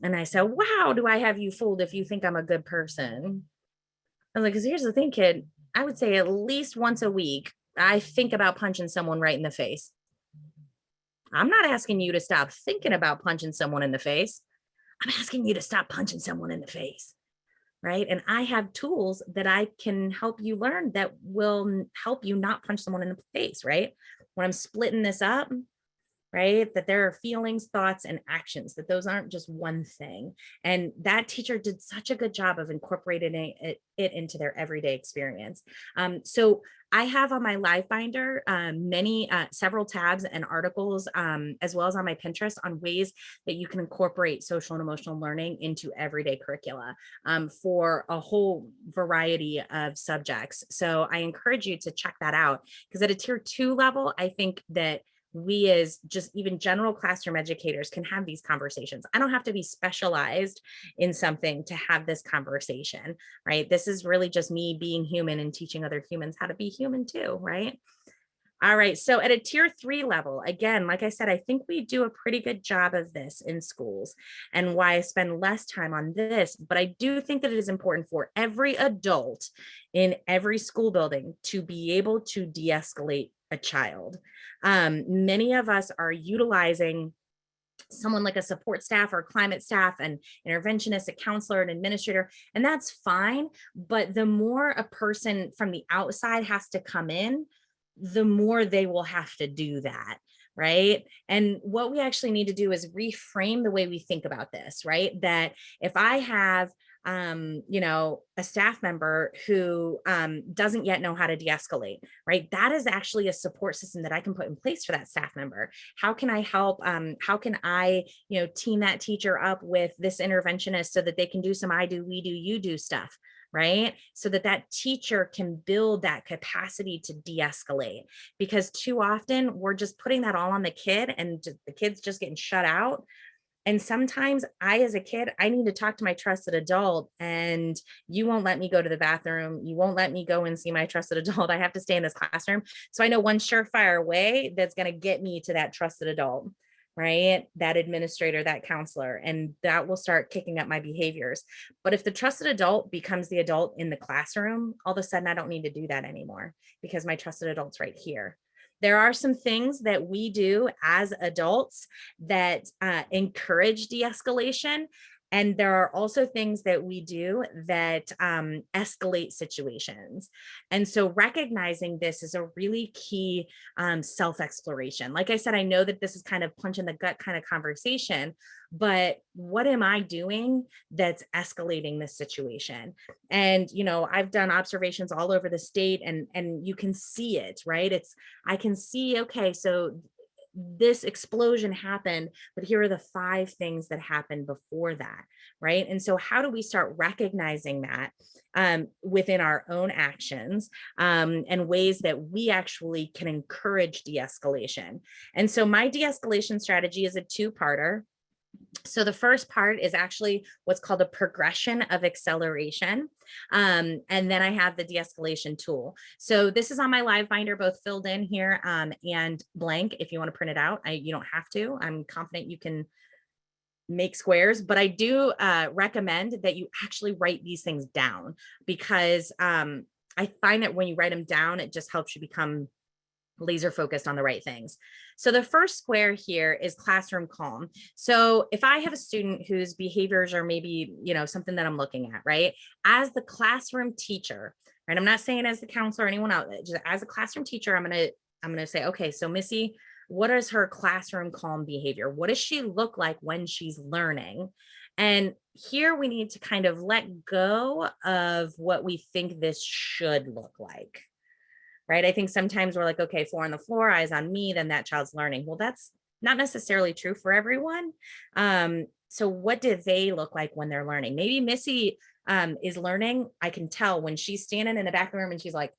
And I said, wow, do I have you fooled if you think I'm a good person? I was like, because here's the thing, kid. I would say at least once a week, I think about punching someone right in the face. I'm not asking you to stop thinking about punching someone in the face. I'm asking you to stop punching someone in the face. Right. And I have tools that I can help you learn that will help you not punch someone in the face. Right. When I'm splitting this up, right, that there are feelings, thoughts, and actions, that those aren't just one thing. And that teacher did such a good job of incorporating it into their everyday experience. So I have on my live binder several tabs and articles, as well as on my Pinterest, on ways that you can incorporate social and emotional learning into everyday curricula for a whole variety of subjects. So I encourage you to check that out, because at a tier 2 level, I think that we as just even general classroom educators can have these conversations. I don't have to be specialized in something to have this conversation, right? This is really just me being human and teaching other humans how to be human too, right? All right, so at a tier 3 level, again, like I said, I think we do a pretty good job of this in schools, and why I spend less time on this, but I do think that it is important for every adult in every school building to be able to de-escalate a child. Many of us are utilizing someone like a support staff or climate staff, and interventionist, a counselor, an administrator, and that's fine. But the more a person from the outside has to come in, the more they will have to do that. Right. And what we actually need to do is reframe the way we think about this, right? That if I have a staff member who doesn't yet know how to de-escalate, right? That is actually a support system that I can put in place for that staff member. How can I help? How can I, team that teacher up with this interventionist so that they can do some I do, we do, you do stuff, right? So that teacher can build that capacity to de-escalate, because too often we're just putting that all on the kid, and the kid's just getting shut out. And sometimes as a kid, I need to talk to my trusted adult, and you won't let me go to the bathroom. You won't let me go and see my trusted adult. I have to stay in this classroom. So I know one surefire way that's going to get me to that trusted adult, right? That administrator, that counselor, and that will start kicking up my behaviors. But if the trusted adult becomes the adult in the classroom, all of a sudden I don't need to do that anymore, because my trusted adult's right here. There are some things that we do as adults that encourage de-escalation. And there are also things that we do that escalate situations. And so recognizing this is a really key self-exploration. Like I said, I know that this is kind of punch in the gut kind of conversation, but what am I doing that's escalating this situation? And, I've done observations all over the state, and you can see it, right? I can see, okay, so this explosion happened, but here are the 5 things that happened before that, right? And so how do we start recognizing that within our own actions, and ways that we actually can encourage de-escalation? And so my de-escalation strategy is a 2-parter. So the first part is actually what's called a progression of acceleration. And then I have the de-escalation tool. So this is on my live binder, both filled in here and blank. If you want to print it out, you don't have to. I'm confident you can make squares, but I do recommend that you actually write these things down, because I find that when you write them down, it just helps you become laser focused on the right things. So the first square here is classroom calm. So if I have a student whose behaviors are maybe, something that I'm looking at, right? As the classroom teacher, right? I'm not saying as the counselor or anyone else, just as a classroom teacher, I'm going to say, okay, so Missy, what is her classroom calm behavior? What does she look like when she's learning? And here we need to kind of let go of what we think this should look like. Right? I think sometimes we're like, okay, 4 on the floor, eyes on me, then that child's learning. Well, that's not necessarily true for everyone. So what do they look like when they're learning? Maybe Missy is learning. I can tell when she's standing in the back of the room and she's like,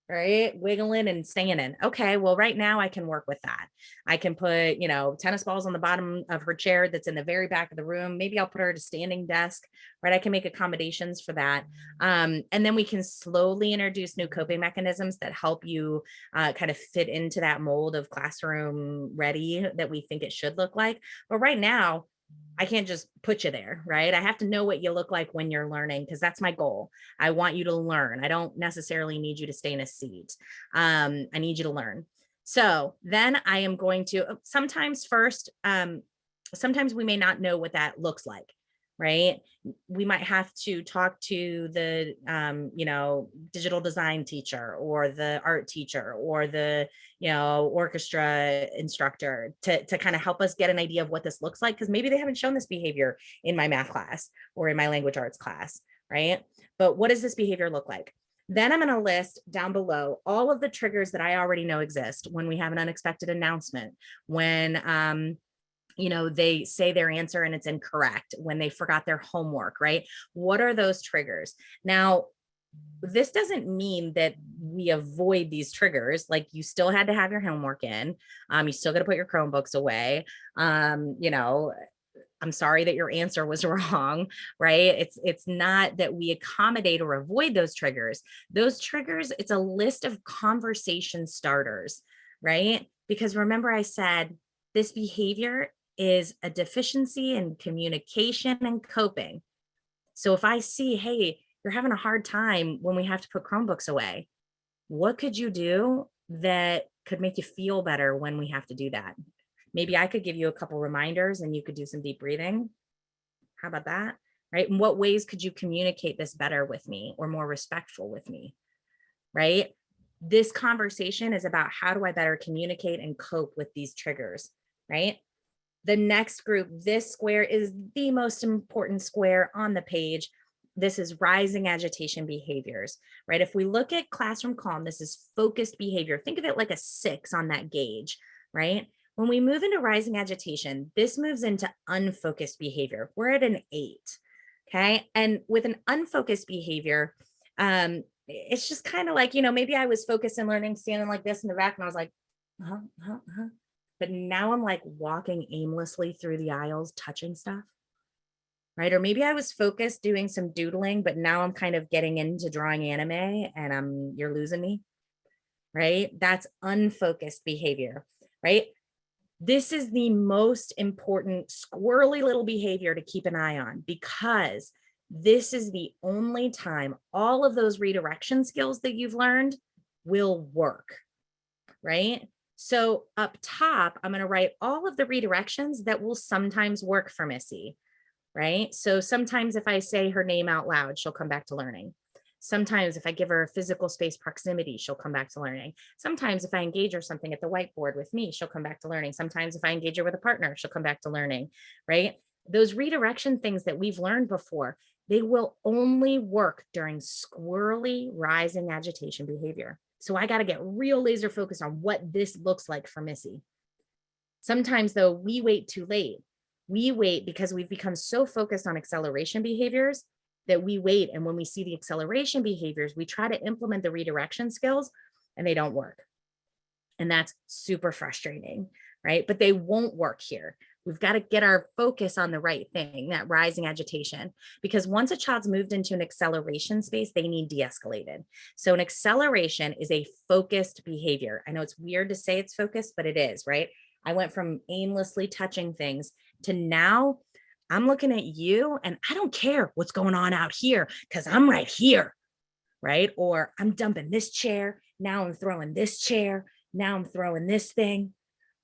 right? Wiggling and standing. Okay, well, right now I can work with that. I can put, tennis balls on the bottom of her chair that's in the very back of the room. Maybe I'll put her at a standing desk, right? I can make accommodations for that. And then we can slowly introduce new coping mechanisms that help you kind of fit into that mold of classroom ready that we think it should look like. But right now, I can't just put you there, right? I have to know what you look like when you're learning, because that's my goal. I want you to learn. I don't necessarily need you to stay in a seat. I need you to learn. So then I am going to sometimes sometimes we may not know what that looks like, right? We might have to talk to the, digital design teacher or the art teacher or the, orchestra instructor to kind of help us get an idea of what this looks like. Because maybe they haven't shown this behavior in my math class or in my language arts class, right? But what does this behavior look like? Then I'm going to list down below all of the triggers that I already know exist when we have an unexpected announcement, when, they say their answer and it's incorrect, when they forgot their homework, right? What are those triggers? Now, this doesn't mean that we avoid these triggers. Like, you still had to have your homework in. You still got to put your Chromebooks away. I'm sorry that your answer was wrong, right? It's not that we accommodate or avoid those triggers. Those triggers, it's a list of conversation starters, right? Because remember I said this behavior is a deficiency in communication and coping. So if I see, hey, you're having a hard time when we have to put Chromebooks away, what could you do that could make you feel better when we have to do that? Maybe I could give you a couple reminders and you could do some deep breathing. How about that? Right? In what ways could you communicate this better with me or more respectful with me? Right? This conversation is about how do I better communicate and cope with these triggers, right? The next group, this square is the most important square on the page. This is rising agitation behaviors, right? If we look at classroom calm, this is focused behavior. Think of it like a 6 on that gauge, right? When we move into rising agitation, this moves into unfocused behavior. We're at an 8, okay? And with an unfocused behavior, it's just kind of like, maybe I was focused in learning, standing like this in the back, and I was like, but now I'm like walking aimlessly through the aisles, touching stuff, right? Or maybe I was focused doing some doodling, but now I'm kind of getting into drawing anime and you're losing me, right? That's unfocused behavior, right? This is the most important squirrely little behavior to keep an eye on, because this is the only time all of those redirection skills that you've learned will work, right? So up top, I'm going to write all of the redirections that will sometimes work for Missy, right? So sometimes if I say her name out loud, she'll come back to learning. Sometimes if I give her physical space proximity, she'll come back to learning. Sometimes if I engage her something at the whiteboard with me, she'll come back to learning. Sometimes if I engage her with a partner, she'll come back to learning, right? Those redirection things that we've learned before, they will only work during squirrely rising agitation behavior. So I got to get real laser focused on what this looks like for Missy. Sometimes though, we wait too late. We wait because we've become so focused on acceleration behaviors that we wait. And when we see the acceleration behaviors, we try to implement the redirection skills and they don't work. And that's super frustrating, right? But they won't work here. We've got to get our focus on the right thing, that rising agitation, because once a child's moved into an acceleration space, they need de-escalated. So an acceleration is a focused behavior. I know it's weird to say it's focused, but it is, right? I went from aimlessly touching things to now I'm looking at you and I don't care what's going on out here because I'm right here, right? Or I'm dumping this chair. Now I'm throwing this chair. Now I'm throwing this thing,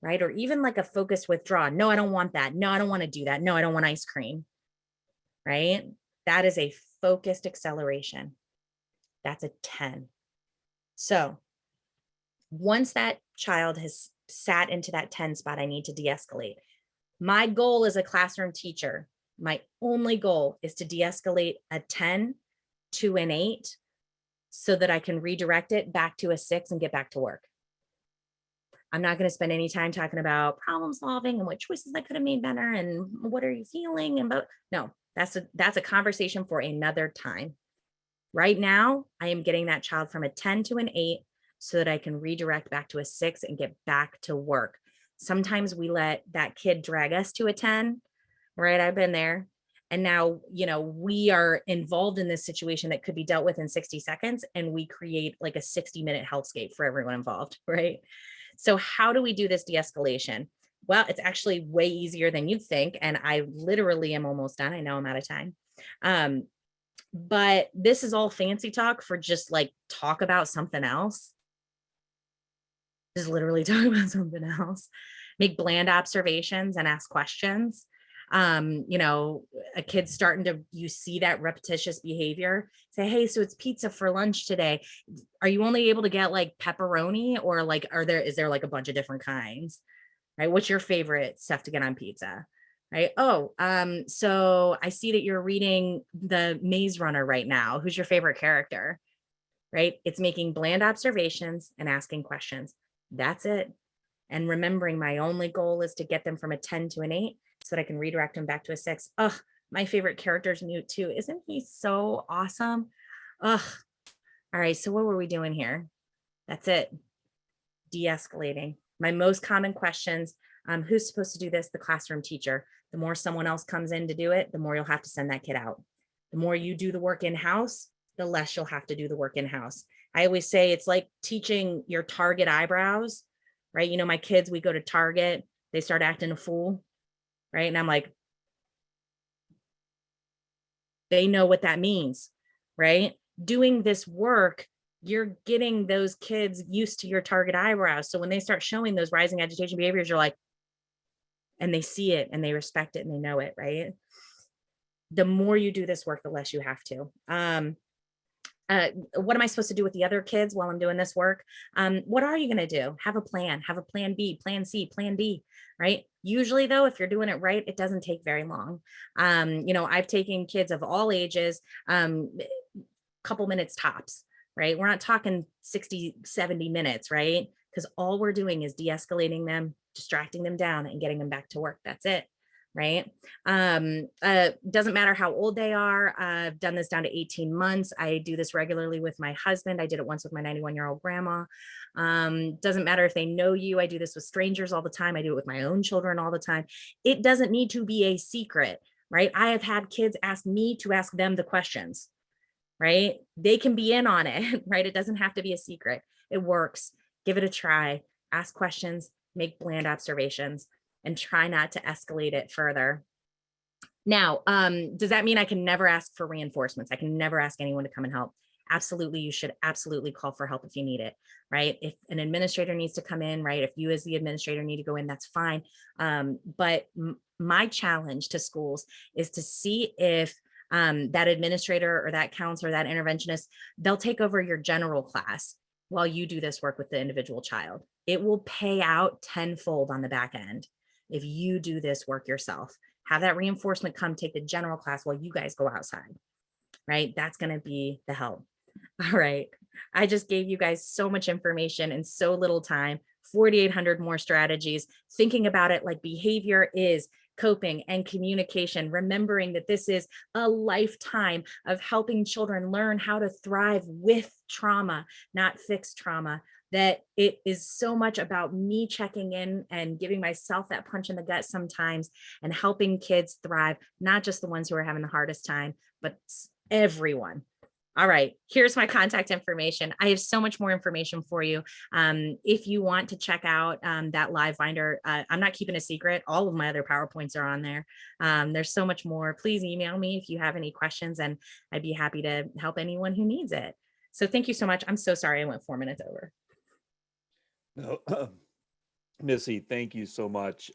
right? Or even like a focused withdrawal. No, I don't want that. No, I don't want to do that. No, I don't want ice cream, right? That is a focused acceleration. That's a 10. So once that child has sat into that 10 spot, I need to de-escalate. My goal as a classroom teacher, my only goal is to de-escalate a 10 to an 8 so that I can redirect it back to a 6 and get back to work. I'm not going to spend any time talking about problem solving and what choices I could have made better and what are you feeling about. No, that's a conversation for another time. Right now, I am getting that child from a 10 to an 8 so that I can redirect back to a 6 and get back to work. Sometimes we let that kid drag us to a 10, right? I've been there. And now, we are involved in this situation that could be dealt with in 60 seconds, and we create like a 60-minute hellscape for everyone involved, right? So how do we do this de-escalation? Well, it's actually way easier than you'd think. And I literally am almost done. I know I'm out of time. But this is all fancy talk for just like talk about something else. Just literally talk about something else. Make bland observations and ask questions. A kid's starting to, you see that repetitious behavior, say, hey, so it's pizza for lunch today. Are you only able to get like pepperoni, or like, is there like a bunch of different kinds, right? What's your favorite stuff to get on pizza, right? Oh, so I see that you're reading the Maze Runner right now. Who's your favorite character, right? It's making bland observations and asking questions. That's it. And remembering my only goal is to get them from a 10 to an 8 so that I can redirect them back to a 6. Ugh, my favorite character's Newt too. Isn't he so awesome? Ugh. All right, so what were we doing here? That's it. De-escalating. My most common questions, who's supposed to do this? The classroom teacher. The more someone else comes in to do it, the more you'll have to send that kid out. The more you do the work in-house, the less you'll have to do the work in-house. I always say it's like teaching your Target eyebrows, right? My kids, we go to Target, they start acting a fool, right? And I'm like, they know what that means, right? Doing this work, you're getting those kids used to your Target eyebrows. So when they start showing those rising agitation behaviors, you're like, and they see it and they respect it and they know it, right? The more you do this work, the less you have to. What am I supposed to do with the other kids while I'm doing this work? What are you going to do? Have a plan B, plan C, plan D, right? Usually though, if you're doing it right, it doesn't take very long. I've taken kids of all ages, couple minutes tops, right? We're not talking 60, 70 minutes, right? Because all we're doing is de-escalating them, distracting them down and getting them back to work. That's it. Right. Doesn't matter how old they are. I've done this down to 18 months. I do this regularly with my husband. I did it once with my 91-year-old grandma. Doesn't matter if they know you. I do this with strangers all the time. I do it with my own children all the time. It doesn't need to be a secret, right? I have had kids ask me to ask them the questions, right? They can be in on it, right? It doesn't have to be a secret. It works. Give it a try. Ask questions, make bland observations, and try not to escalate it further. Now, does that mean I can never ask for reinforcements? I can never ask anyone to come and help? Absolutely. You should absolutely call for help if you need it, right? If an administrator needs to come in, right? If you as the administrator need to go in, that's fine. But my challenge to schools is to see if that administrator or that counselor, that interventionist, they'll take over your general class while you do this work with the individual child. It will pay out tenfold on the back end if you do this work yourself. Have that reinforcement come take the general class while you guys go outside, right? That's going to be the help. All right. I just gave you guys so much information in so little time, 4,800 more strategies, thinking about it like behavior is coping and communication, remembering that this is a lifetime of helping children learn how to thrive with trauma, not fix trauma. That it is so much about me checking in and giving myself that punch in the gut sometimes and helping kids thrive, not just the ones who are having the hardest time, but everyone. All right, here's my contact information. I have so much more information for you. If you want to check out that live binder, I'm not keeping a secret. All of my other PowerPoints are on there. There's so much more. Please email me if you have any questions, and I'd be happy to help anyone who needs it. So thank you so much. I'm so sorry I went 4 minutes over. No, Missy, thank you so much.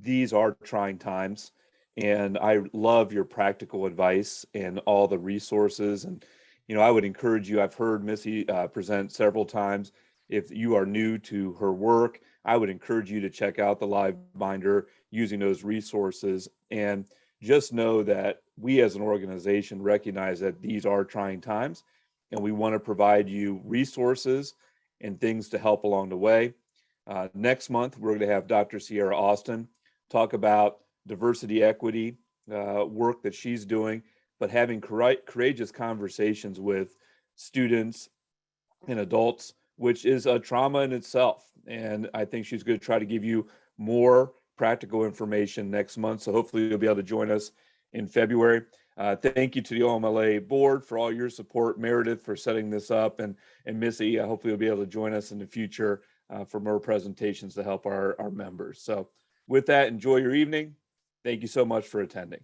These are trying times, and I love your practical advice and all the resources. And, I would encourage you, I've heard Missy present several times. If you are new to her work, I would encourage you to check out the live binder using those resources. And just know that we as an organization recognize that these are trying times, and we want to provide you resources and things to help along the way. Next month, we're going to have Dr. Sierra Austin talk about diversity, equity work that she's doing, but having courageous conversations with students in adults, which is a trauma in itself. And I think she's going to try to give you more practical information next month. So hopefully you'll be able to join us in February. Thank you to the OMLA board for all your support, Meredith for setting this up, and Missy, hopefully you'll be able to join us in the future for more presentations to help our members. So with that, enjoy your evening. Thank you so much for attending.